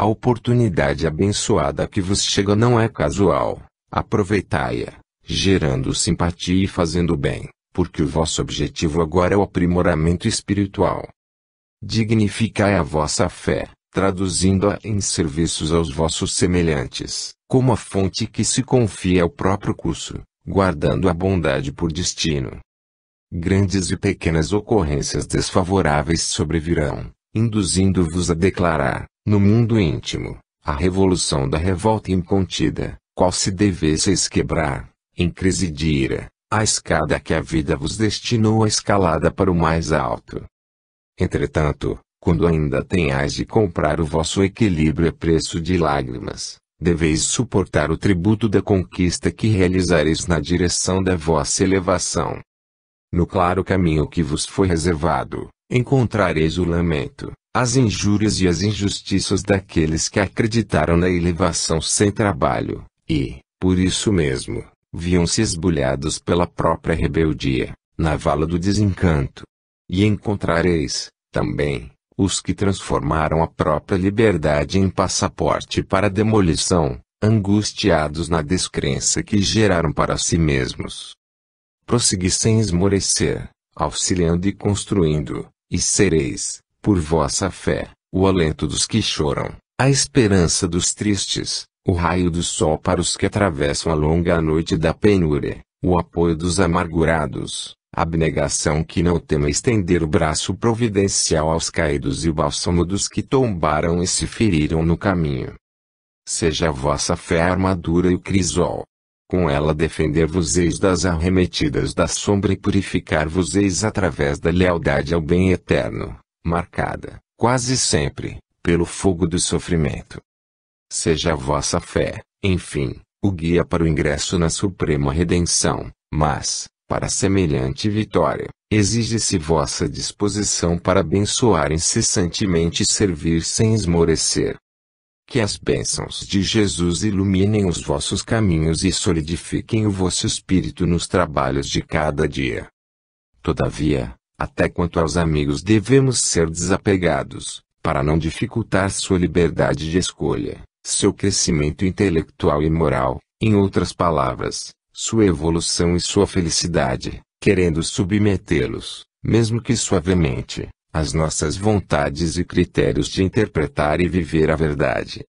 [SPEAKER 1] A oportunidade abençoada que vos chega não é casual, aproveitai-a, gerando simpatia e fazendo bem, porque o vosso objetivo agora é o aprimoramento espiritual. Dignificai a vossa fé, traduzindo-a em serviços aos vossos semelhantes, como a fonte que se confia ao próprio curso, guardando a bondade por destino. Grandes e pequenas ocorrências desfavoráveis sobrevirão, induzindo-vos a declarar, no mundo íntimo, a revolução da revolta incontida, qual se devesseis quebrar, em crise de ira, a escada que a vida vos destinou a escalada para o mais alto. Entretanto, quando ainda tenhais de comprar o vosso equilíbrio a preço de lágrimas, deveis suportar o tributo da conquista que realizareis na direção da vossa elevação. No claro caminho que vos foi reservado, encontrareis o lamento, as injúrias e as injustiças daqueles que acreditaram na elevação sem trabalho, e, por isso mesmo, viam-se esbulhados pela própria rebeldia, na vala do desencanto. E encontrareis, também, os que transformaram a própria liberdade em passaporte para a demolição, angustiados na descrença que geraram para si mesmos. Prossegui sem esmorecer, auxiliando e construindo, e sereis, por vossa fé, o alento dos que choram, a esperança dos tristes, o raio do sol para os que atravessam a longa noite da penúria, o apoio dos amargurados, a abnegação que não tema estender o braço providencial aos caídos e o bálsamo dos que tombaram e se feriram no caminho. Seja a vossa fé a armadura e o crisol. Com ela defender-vos-eis das arremetidas da sombra e purificar-vos-eis através da lealdade ao bem eterno, marcada, quase sempre, pelo fogo do sofrimento. Seja a vossa fé, enfim, o guia para o ingresso na suprema redenção, mas, para semelhante vitória, exige-se vossa disposição para abençoar incessantemente e servir sem esmorecer. Que as bênçãos de Jesus iluminem os vossos caminhos e solidifiquem o vosso espírito nos trabalhos de cada dia. Todavia, até quanto aos amigos devemos ser desapegados, para não dificultar sua liberdade de escolha, seu crescimento intelectual e moral, em outras palavras, sua evolução e sua felicidade, querendo submetê-los, mesmo que suavemente, às nossas vontades e critérios de interpretar e viver a verdade.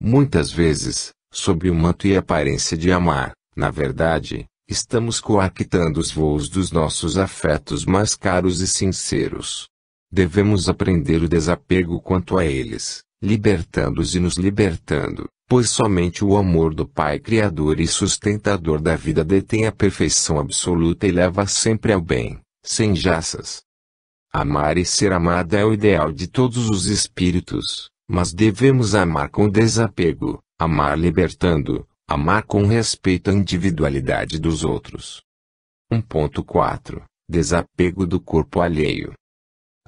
[SPEAKER 1] Muitas vezes, sob o manto e aparência de amar, na verdade, estamos coartando os voos dos nossos afetos mais caros e sinceros. Devemos aprender o desapego quanto a eles, libertando-os e nos libertando, pois somente o amor do Pai Criador e sustentador da vida detém a perfeição absoluta e leva sempre ao bem, sem jaças. Amar e ser amada é o ideal de todos os espíritos, mas devemos amar com desapego, amar libertando, amar com respeito à individualidade dos outros. 1.4 Desapego do corpo alheio.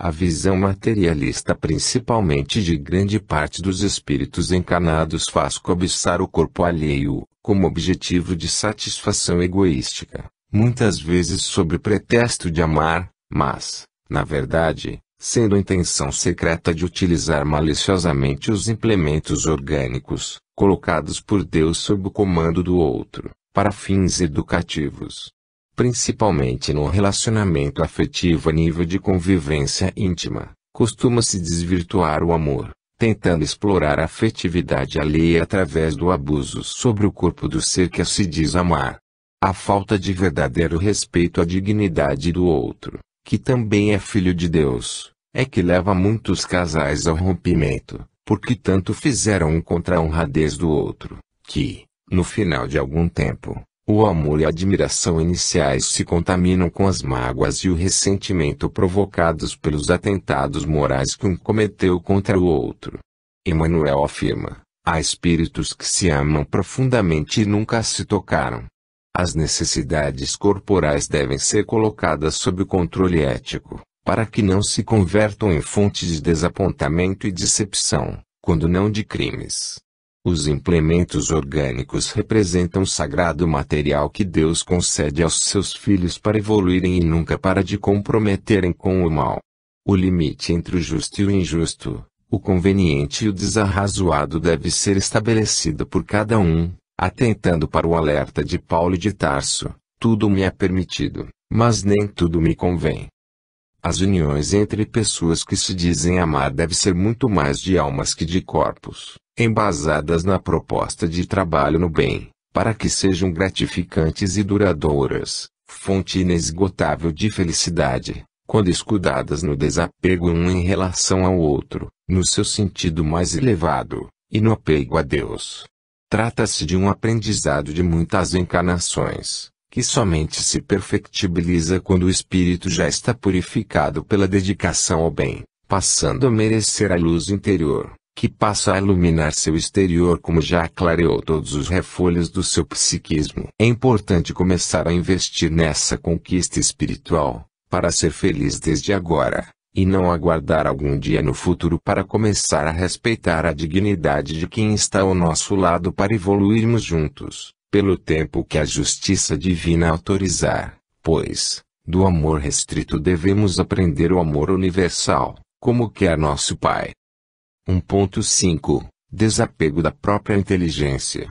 [SPEAKER 1] A visão materialista principalmente de grande parte dos espíritos encarnados faz cobiçar o corpo alheio, como objetivo de satisfação egoística, muitas vezes sob pretexto de amar, mas, na verdade, sendo a intenção secreta de utilizar maliciosamente os implementos orgânicos, colocados por Deus sob o comando do outro, para fins educativos. Principalmente no relacionamento afetivo a nível de convivência íntima, costuma-se desvirtuar o amor, tentando explorar a afetividade alheia através do abuso sobre o corpo do ser que se diz amar. A falta de verdadeiro respeito à dignidade do outro, que também é filho de Deus, é que leva muitos casais ao rompimento, porque tanto fizeram um contra a honradez do outro, que, no final de algum tempo, o amor e a admiração iniciais se contaminam com as mágoas e o ressentimento provocados pelos atentados morais que um cometeu contra o outro. Emmanuel afirma: há espíritos que se amam profundamente e nunca se tocaram. As necessidades corporais devem ser colocadas sob controle ético, para que não se convertam em fonte de desapontamento e decepção, quando não de crimes. Os implementos orgânicos representam o sagrado material que Deus concede aos seus filhos para evoluírem e nunca para de comprometerem com o mal. O limite entre o justo e o injusto, o conveniente e o desarrazoado deve ser estabelecido por cada um, atentando para o alerta de Paulo de Tarso: tudo me é permitido, Mas nem tudo me convém. As uniões entre pessoas que se dizem amar devem ser muito mais de almas que de corpos, embasadas na proposta de trabalho no bem, para que sejam gratificantes e duradouras, fonte inesgotável de felicidade, quando escudadas no desapego um em relação ao outro, no seu sentido mais elevado, e no apego a Deus. Trata-se de um aprendizado de muitas encarnações, que somente se perfectibiliza quando o espírito já está purificado pela dedicação ao bem, passando a merecer a luz interior, que passa a iluminar seu exterior como já clareou todos os refolhos do seu psiquismo. É importante começar a investir nessa conquista espiritual, para ser feliz desde agora, e não aguardar algum dia no futuro para começar a respeitar a dignidade de quem está ao nosso lado para evoluirmos juntos, pelo tempo que a justiça divina autorizar, pois, do amor restrito devemos aprender o amor universal, como quer nosso Pai. 1.5 Desapego da própria inteligência.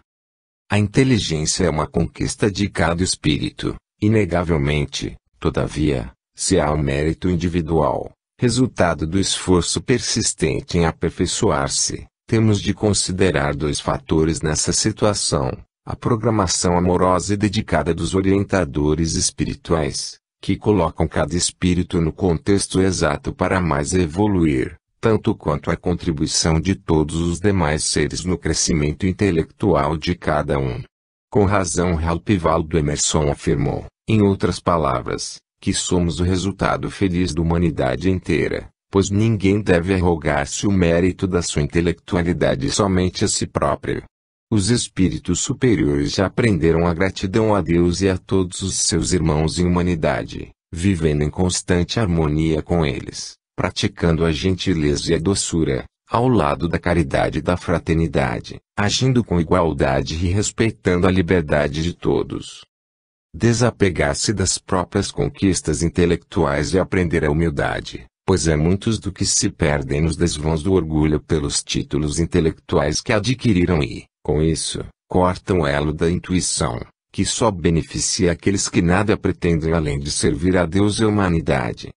[SPEAKER 1] A inteligência é uma conquista de cada espírito, inegavelmente, todavia, se há um mérito individual, resultado do esforço persistente em aperfeiçoar-se, temos de considerar dois fatores nessa situação: a programação amorosa e dedicada dos orientadores espirituais, que colocam cada espírito no contexto exato para mais evoluir, tanto quanto a contribuição de todos os demais seres no crescimento intelectual de cada um. Com razão, Ralph Waldo Emerson afirmou, em outras palavras, que somos o resultado feliz da humanidade inteira, pois ninguém deve arrogar-se o mérito da sua intelectualidade somente a si próprio. Os espíritos superiores já aprenderam a gratidão a Deus e a todos os seus irmãos em humanidade, vivendo em constante harmonia com eles, praticando a gentileza e a doçura, ao lado da caridade e da fraternidade, agindo com igualdade e respeitando a liberdade de todos. Desapegar-se das próprias conquistas intelectuais e aprender a humildade, pois é muitos do que se perdem nos desvãos do orgulho pelos títulos intelectuais que adquiriram e, com isso, cortam o elo da intuição, que só beneficia aqueles que nada pretendem além de servir a Deus e a humanidade.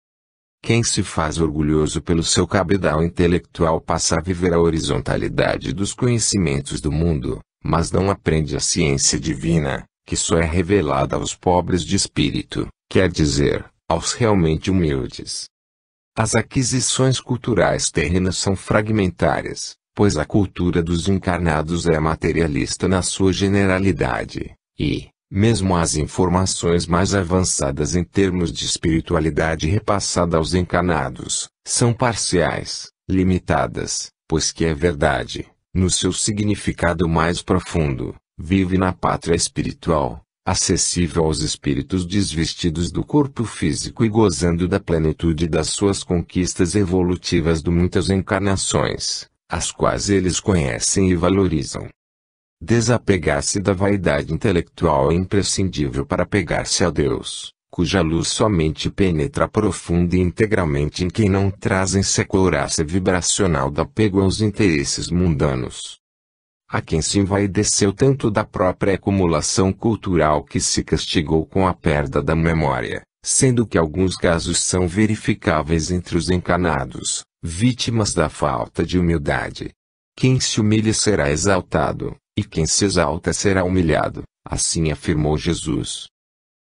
[SPEAKER 1] Quem se faz orgulhoso pelo seu cabedal intelectual passa a viver a horizontalidade dos conhecimentos do mundo, mas não aprende a ciência divina, que só é revelada aos pobres de espírito, quer dizer, aos realmente humildes. As aquisições culturais terrenas são fragmentárias, pois a cultura dos encarnados é materialista na sua generalidade, e, mesmo as informações mais avançadas em termos de espiritualidade repassada aos encarnados, são parciais, limitadas, pois que é verdade, no seu significado mais profundo, vive na pátria espiritual, acessível aos espíritos desvestidos do corpo físico e gozando da plenitude das suas conquistas evolutivas de muitas encarnações, as quais eles conhecem e valorizam. Desapegar-se da vaidade intelectual é imprescindível para apegar-se a Deus, cuja luz somente penetra profunda e integralmente em quem não trazem a couraça vibracional do apego aos interesses mundanos. A quem se envaideceu tanto da própria acumulação cultural que se castigou com a perda da memória, sendo que alguns casos são verificáveis entre os encarnados, vítimas da falta de humildade. Quem se humilha será exaltado, e quem se exalta será humilhado, assim afirmou Jesus.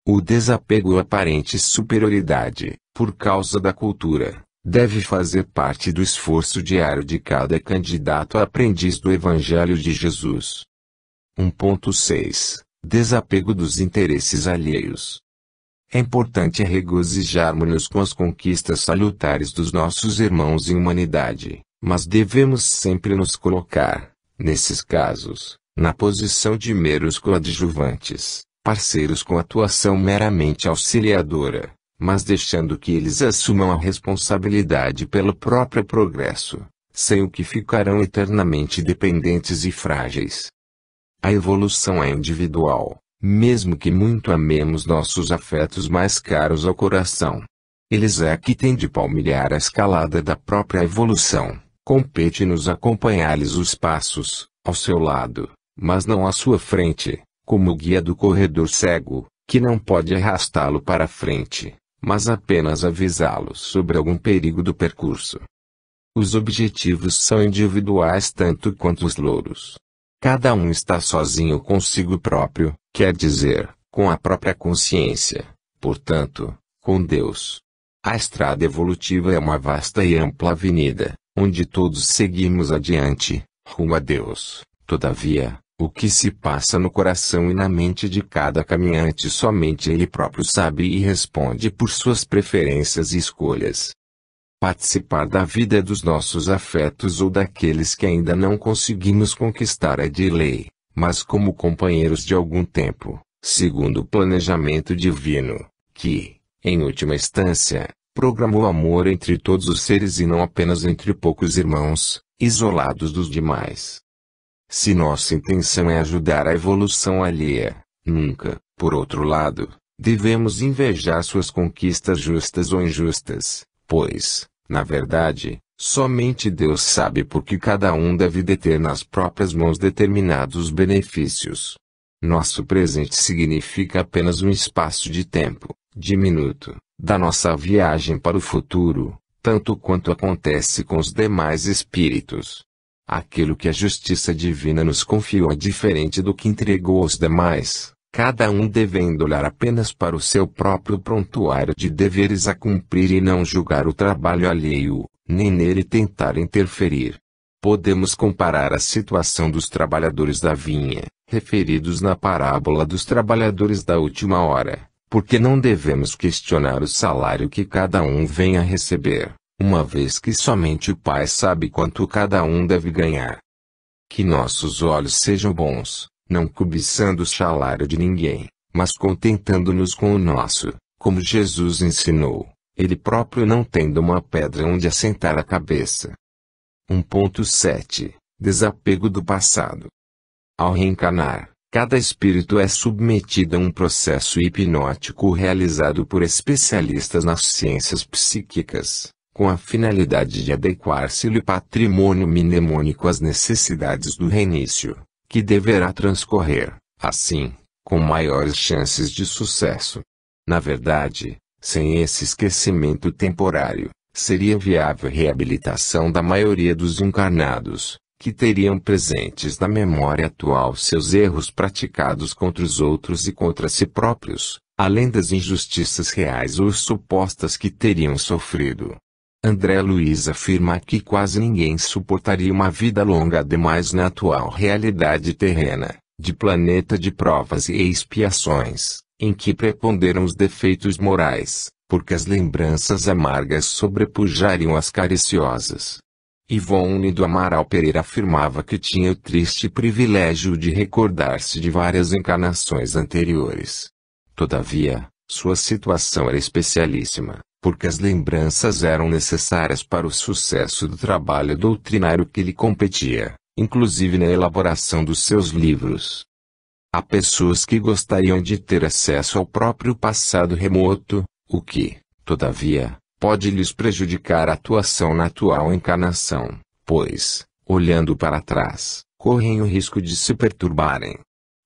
[SPEAKER 1] O desapego à aparente superioridade, por causa da cultura, deve fazer parte do esforço diário de cada candidato a aprendiz do Evangelho de Jesus. 1.6 Desapego dos interesses alheios. É importante regozijarmos-nos com as conquistas salutares dos nossos irmãos em humanidade, mas devemos sempre nos colocar, nesses casos, na posição de meros coadjuvantes, parceiros com atuação meramente auxiliadora, mas deixando que eles assumam a responsabilidade pelo próprio progresso, sem o que ficarão eternamente dependentes e frágeis. A evolução é individual, mesmo que muito amemos nossos afetos mais caros ao coração. Eles é que têm de palmilhar a escalada da própria evolução, compete-nos acompanhar-lhes os passos, ao seu lado, mas não à sua frente, como o guia do corredor cego, que não pode arrastá-lo para frente, mas apenas avisá-lo sobre algum perigo do percurso. Os objetivos são individuais tanto quanto os louros. Cada um está sozinho consigo próprio, quer dizer, com a própria consciência, portanto, com Deus. A estrada evolutiva é uma vasta e ampla avenida, onde todos seguimos adiante, rumo a Deus. Todavia, o que se passa no coração e na mente de cada caminhante somente ele próprio sabe e responde por suas preferências e escolhas. Participar da vida dos nossos afetos ou daqueles que ainda não conseguimos conquistar é de lei, mas como companheiros de algum tempo, segundo o planejamento divino, que, em última instância, programou amor entre todos os seres e não apenas entre poucos irmãos, isolados dos demais. Se nossa intenção é ajudar a evolução alheia, nunca, por outro lado, devemos invejar suas conquistas justas ou injustas, pois, na verdade, somente Deus sabe por que cada um deve deter nas próprias mãos determinados benefícios. Nosso presente significa apenas um espaço de tempo, diminuto, da nossa viagem para o futuro, tanto quanto acontece com os demais espíritos. Aquilo que a justiça divina nos confiou é diferente do que entregou aos demais, cada um devendo olhar apenas para o seu próprio prontuário de deveres a cumprir e não julgar o trabalho alheio, nem nele tentar interferir. Podemos comparar a situação dos trabalhadores da vinha, referidos na parábola dos trabalhadores da última hora, porque não devemos questionar o salário que cada um vem a receber, uma vez que somente o Pai sabe quanto cada um deve ganhar. Que nossos olhos sejam bons, não cobiçando o salário de ninguém, mas contentando-nos com o nosso, como Jesus ensinou, ele próprio não tendo uma pedra onde assentar a cabeça. 1.7 Desapego do passado. Ao reencarnar, cada espírito é submetido a um processo hipnótico realizado por especialistas nas ciências psíquicas, com a finalidade de adequar-se-lhe patrimônio mnemônico às necessidades do reinício, que deverá transcorrer, assim, com maiores chances de sucesso. Na verdade, sem esse esquecimento temporário, seria viável a reabilitação da maioria dos encarnados, que teriam presentes na memória atual seus erros praticados contra os outros e contra si próprios, além das injustiças reais ou supostas que teriam sofrido. André Luiz afirma que quase ninguém suportaria uma vida longa demais na atual realidade terrena, de planeta de provas e expiações, em que preponderam os defeitos morais, porque as lembranças amargas sobrepujariam as cariciosas. Ivone do Amaral Pereira afirmava que tinha o triste privilégio de recordar-se de várias encarnações anteriores. Todavia, sua situação era especialíssima, porque as lembranças eram necessárias para o sucesso do trabalho doutrinário que lhe competia, inclusive na elaboração dos seus livros. Há pessoas que gostariam de ter acesso ao próprio passado remoto, o que, todavia, pode lhes prejudicar a atuação na atual encarnação, pois, olhando para trás, correm o risco de se perturbarem.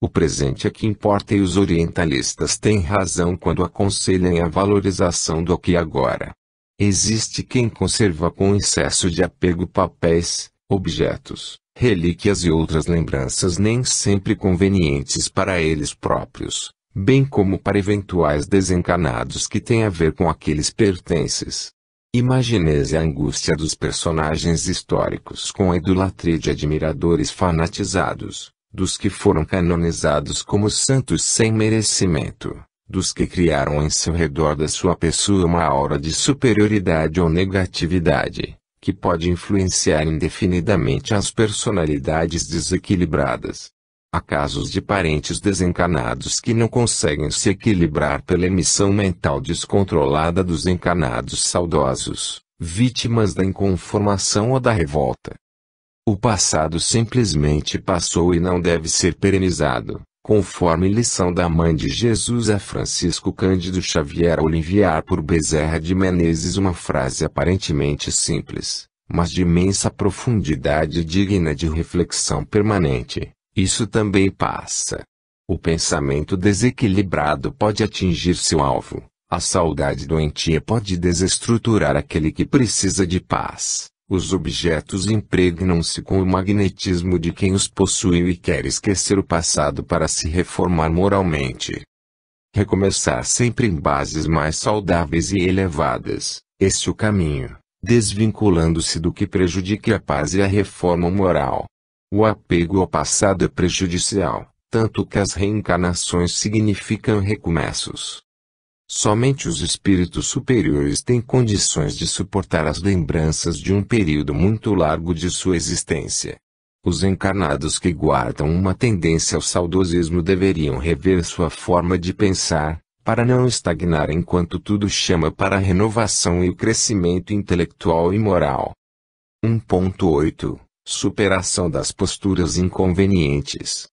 [SPEAKER 1] O presente é que importa e os orientalistas têm razão quando aconselham a valorização do aqui e agora. Existe quem conserva com excesso de apego papéis, objetos, relíquias e outras lembranças nem sempre convenientes para eles próprios, bem como para eventuais desencarnados que têm a ver com aqueles pertences. Imagines a angústia dos personagens históricos com a idolatria de admiradores fanatizados, dos que foram canonizados como santos sem merecimento, dos que criaram em seu redor da sua pessoa uma aura de superioridade ou negatividade, que pode influenciar indefinidamente as personalidades desequilibradas. Há casos de parentes desencarnados que não conseguem se equilibrar pela emissão mental descontrolada dos encarnados saudosos, vítimas da inconformação ou da revolta. O passado simplesmente passou e não deve ser perenizado, conforme lição da mãe de Jesus a Francisco Cândido Xavier ao lhe enviar por Bezerra de Menezes uma frase aparentemente simples, mas de imensa profundidade digna de reflexão permanente: isso também passa. O pensamento desequilibrado pode atingir seu alvo. A saudade doentia pode desestruturar aquele que precisa de paz. Os objetos impregnam-se com o magnetismo de quem os possuiu e quer esquecer o passado para se reformar moralmente. Recomeçar sempre em bases mais saudáveis e elevadas, esse é o caminho, desvinculando-se do que prejudique a paz e a reforma moral. O apego ao passado é prejudicial, tanto que as reencarnações significam recomeços. Somente os espíritos superiores têm condições de suportar as lembranças de um período muito largo de sua existência. Os encarnados que guardam uma tendência ao saudosismo deveriam rever sua forma de pensar, para não estagnar enquanto tudo chama para a renovação e o crescimento intelectual e moral. 1.8 Superação das posturas inconvenientes.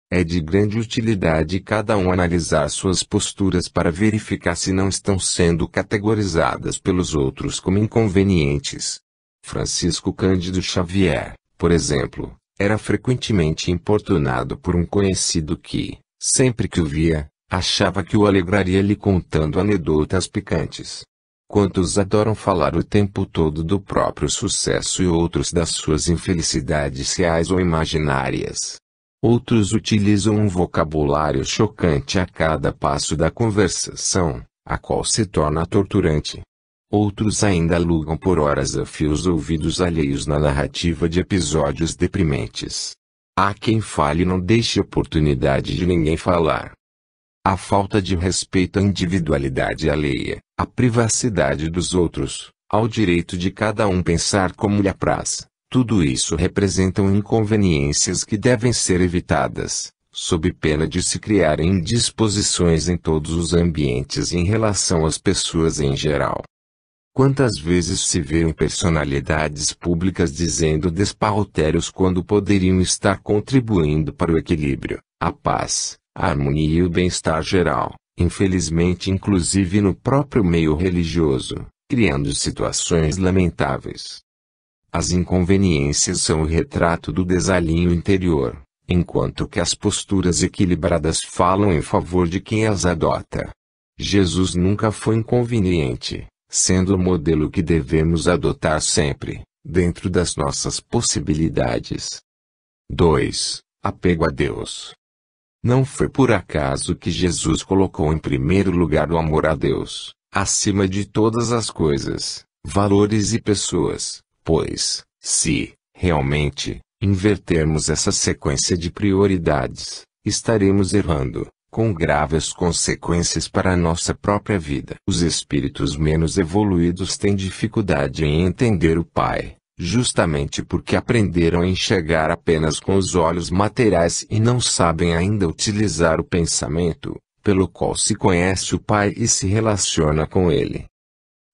[SPEAKER 1] É de grande utilidade cada um analisar suas posturas para verificar se não estão sendo categorizadas pelos outros como inconvenientes. Francisco Cândido Xavier, por exemplo, era frequentemente importunado por um conhecido que, sempre que o via, achava que o alegraria lhe contando anedotas picantes. Quantos adoram falar o tempo todo do próprio sucesso e outros das suas infelicidades reais ou imaginárias. Outros utilizam um vocabulário chocante a cada passo da conversação, a qual se torna torturante. Outros ainda alugam por horas a fio os ouvidos alheios na narrativa de episódios deprimentes. Há quem fale e não deixe oportunidade de ninguém falar. A falta de respeito à individualidade alheia, à privacidade dos outros, ao direito de cada um pensar como lhe apraz. Tudo isso representam inconveniências que devem ser evitadas, sob pena de se criarem indisposições em todos os ambientes e em relação às pessoas em geral. Quantas vezes se vê personalidades públicas dizendo despauterios quando poderiam estar contribuindo para o equilíbrio, a paz, a harmonia e o bem-estar geral, infelizmente inclusive no próprio meio religioso, criando situações lamentáveis. As inconveniências são o retrato do desalinho interior, enquanto que as posturas equilibradas falam em favor de quem as adota. Jesus nunca foi inconveniente, sendo o modelo que devemos adotar sempre, dentro das nossas possibilidades. 2. Apego a Deus. Não foi por acaso que Jesus colocou em primeiro lugar o amor a Deus, acima de todas as coisas, valores e pessoas. Pois, se, realmente, invertermos essa sequência de prioridades, estaremos errando, com graves consequências para a nossa própria vida. Os espíritos menos evoluídos têm dificuldade em entender o Pai, justamente porque aprenderam a enxergar apenas com os olhos materiais e não sabem ainda utilizar o pensamento, pelo qual se conhece o Pai e se relaciona com Ele.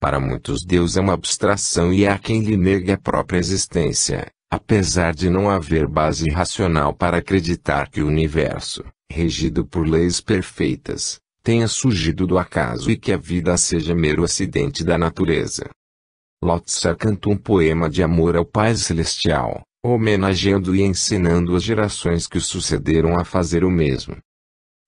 [SPEAKER 1] Para muitos Deus é uma abstração e há quem lhe negue a própria existência, apesar de não haver base racional para acreditar que o universo, regido por leis perfeitas, tenha surgido do acaso e que a vida seja mero acidente da natureza. Lotzer canta um poema de amor ao Pai Celestial, homenageando e ensinando as gerações que o sucederam a fazer o mesmo.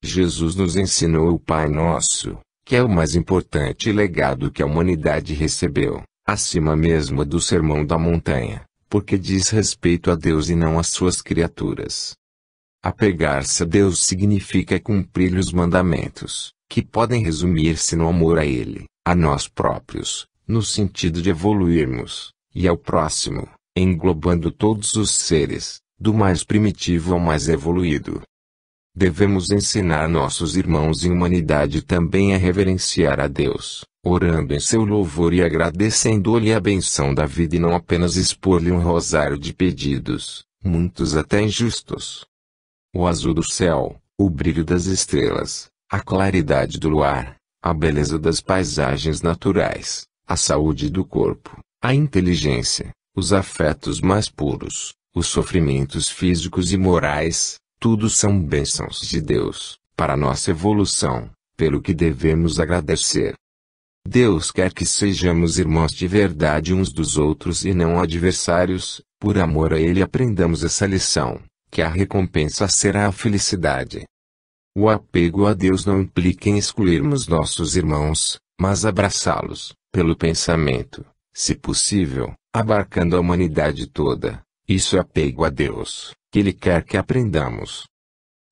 [SPEAKER 1] Jesus nos ensinou o Pai Nosso, que é o mais importante legado que a humanidade recebeu, acima mesmo do Sermão da Montanha, porque diz respeito a Deus e não às suas criaturas. Apegar-se a Deus significa cumprir os mandamentos, que podem resumir-se no amor a Ele, a nós próprios, no sentido de evoluirmos, e ao próximo, englobando todos os seres, do mais primitivo ao mais evoluído. Devemos ensinar nossos irmãos em humanidade também a reverenciar a Deus, orando em seu louvor e agradecendo-lhe a benção da vida e não apenas expor-lhe um rosário de pedidos, muitos até injustos. O azul do céu, o brilho das estrelas, a claridade do luar, a beleza das paisagens naturais, a saúde do corpo, a inteligência, os afetos mais puros, os sofrimentos físicos e morais, tudo são bênçãos de Deus, para nossa evolução, pelo que devemos agradecer. Deus quer que sejamos irmãos de verdade uns dos outros e não adversários, por amor a Ele aprendamos essa lição, que a recompensa será a felicidade. O apego a Deus não implica em excluirmos nossos irmãos, mas abraçá-los, pelo pensamento, se possível, abarcando a humanidade toda. Isso é apego a Deus, que Ele quer que aprendamos.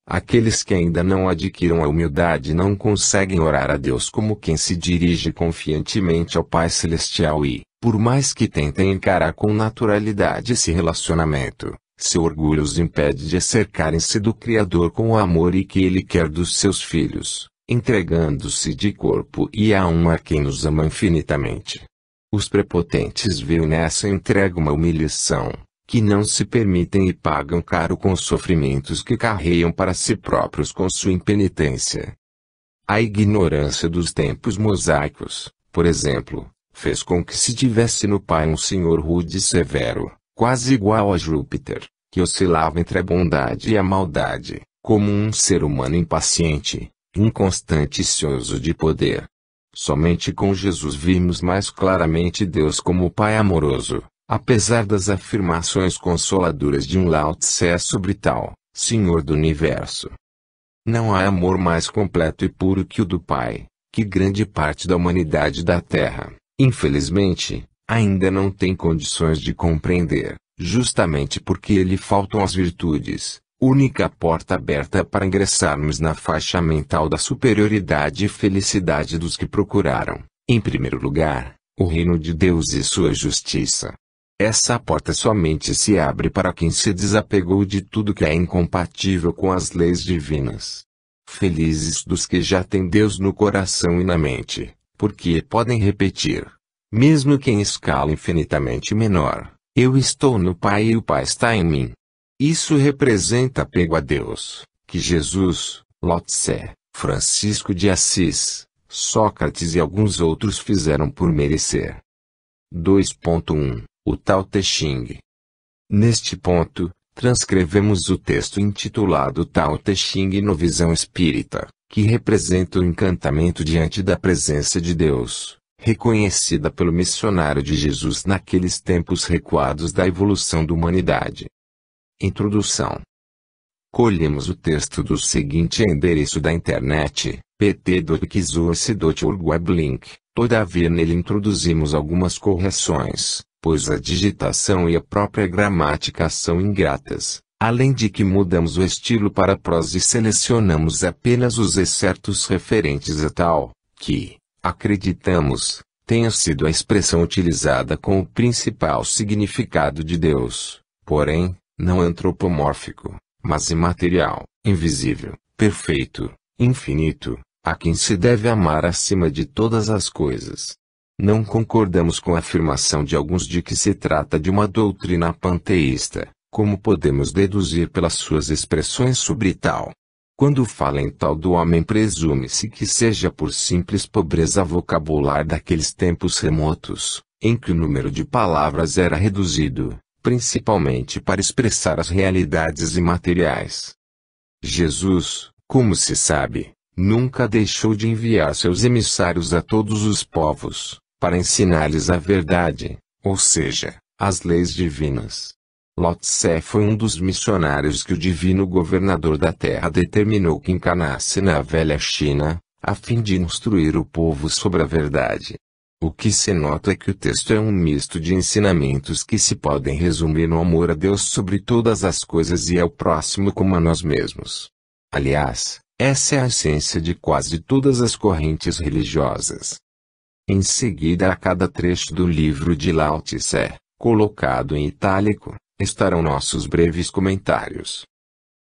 [SPEAKER 1] Aqueles que ainda não adquiram a humildade não conseguem orar a Deus como quem se dirige confiantemente ao Pai Celestial e, por mais que tentem encarar com naturalidade esse relacionamento, seu orgulho os impede de cercarem-se do Criador com o amor e que Ele quer dos seus filhos, entregando-se de corpo e alma a quem nos ama infinitamente. Os prepotentes veem nessa entrega uma humilhação, que não se permitem e pagam caro com os sofrimentos que carregam para si próprios com sua impenitência. A ignorância dos tempos mosaicos, por exemplo, fez com que se tivesse no Pai um senhor rude e severo, quase igual a Júpiter, que oscilava entre a bondade e a maldade, como um ser humano impaciente, inconstante e cioso de poder. Somente com Jesus vimos mais claramente Deus como Pai amoroso, apesar das afirmações consoladoras de um Lao Tse sobre tal Senhor do Universo. Não há amor mais completo e puro que o do Pai, que grande parte da humanidade da Terra, infelizmente, ainda não tem condições de compreender, justamente porque lhe faltam as virtudes, única porta aberta para ingressarmos na faixa mental da superioridade e felicidade dos que procuraram, em primeiro lugar, o reino de Deus e sua justiça. Essa porta somente se abre para quem se desapegou de tudo que é incompatível com as leis divinas. Felizes dos que já têm Deus no coração e na mente, porque podem repetir, mesmo que em escala infinitamente menor, eu estou no Pai e o Pai está em mim. Isso representa apego a Deus, que Jesus, Lao Tse, Francisco de Assis, Sócrates e alguns outros fizeram por merecer. 2.1 O Tao Te Ching. Neste ponto, transcrevemos o texto intitulado Tao Te Ching no Visão Espírita, que representa o encantamento diante da presença de Deus, reconhecida pelo missionário de Jesus naqueles tempos recuados da evolução da humanidade. Introdução. Colhemos o texto do seguinte endereço da internet, pt.xorc.org weblink, todavia nele introduzimos algumas correções, pois a digitação e a própria gramática são ingratas, além de que mudamos o estilo para prosa e selecionamos apenas os excertos referentes a tal, que, acreditamos, tenha sido a expressão utilizada com o principal significado de Deus, porém, não antropomórfico, mas imaterial, invisível, perfeito, infinito, a quem se deve amar acima de todas as coisas. Não concordamos com a afirmação de alguns de que se trata de uma doutrina panteísta, como podemos deduzir pelas suas expressões sobre tal. Quando fala em tal do homem presume-se que seja por simples pobreza vocabular daqueles tempos remotos, em que o número de palavras era reduzido, principalmente para expressar as realidades imateriais. Jesus, como se sabe, nunca deixou de enviar seus emissários a todos os povos, para ensinar-lhes a verdade, ou seja, as leis divinas. Lao Tse foi um dos missionários que o divino governador da terra determinou que encarnasse na velha China, a fim de instruir o povo sobre a verdade. O que se nota é que o texto é um misto de ensinamentos que se podem resumir no amor a Deus sobre todas as coisas e ao próximo como a nós mesmos. Aliás, essa é a essência de quase todas as correntes religiosas. Em seguida, a cada trecho do livro de Lao Tse, colocado em itálico, estarão nossos breves comentários.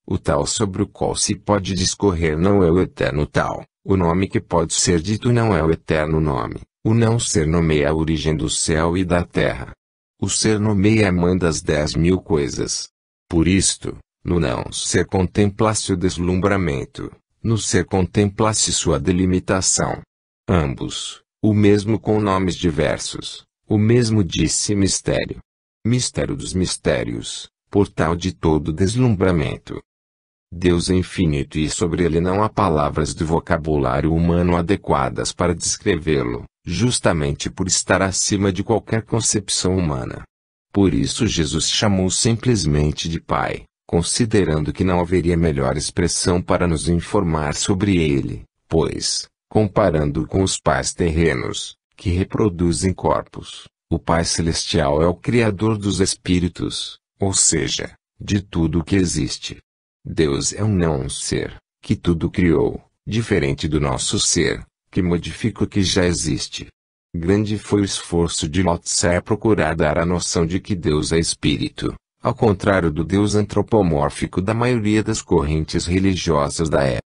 [SPEAKER 1] O tal sobre o qual se pode discorrer não é o eterno tal, o nome que pode ser dito não é o eterno nome, o não ser nomeia a origem do céu e da terra. O ser nomeia a mãe das 10.000 coisas. Por isto, no não ser contempla-se o deslumbramento, no ser contempla-se sua delimitação. Ambos, o mesmo com nomes diversos, o mesmo disse mistério. Mistério dos mistérios, portal de todo deslumbramento. Deus é infinito e sobre ele não há palavras de vocabulário humano adequadas para descrevê-lo, justamente por estar acima de qualquer concepção humana. Por isso Jesus chamou simplesmente de Pai, considerando que não haveria melhor expressão para nos informar sobre ele, pois, comparando com os pais terrenos, que reproduzem corpos, o Pai Celestial é o Criador dos espíritos, ou seja, de tudo o que existe. Deus é um não-ser, que tudo criou, diferente do nosso ser, que modifica o que já existe. Grande foi o esforço de Lao Tse procurar dar a noção de que Deus é espírito, ao contrário do Deus antropomórfico da maioria das correntes religiosas da época.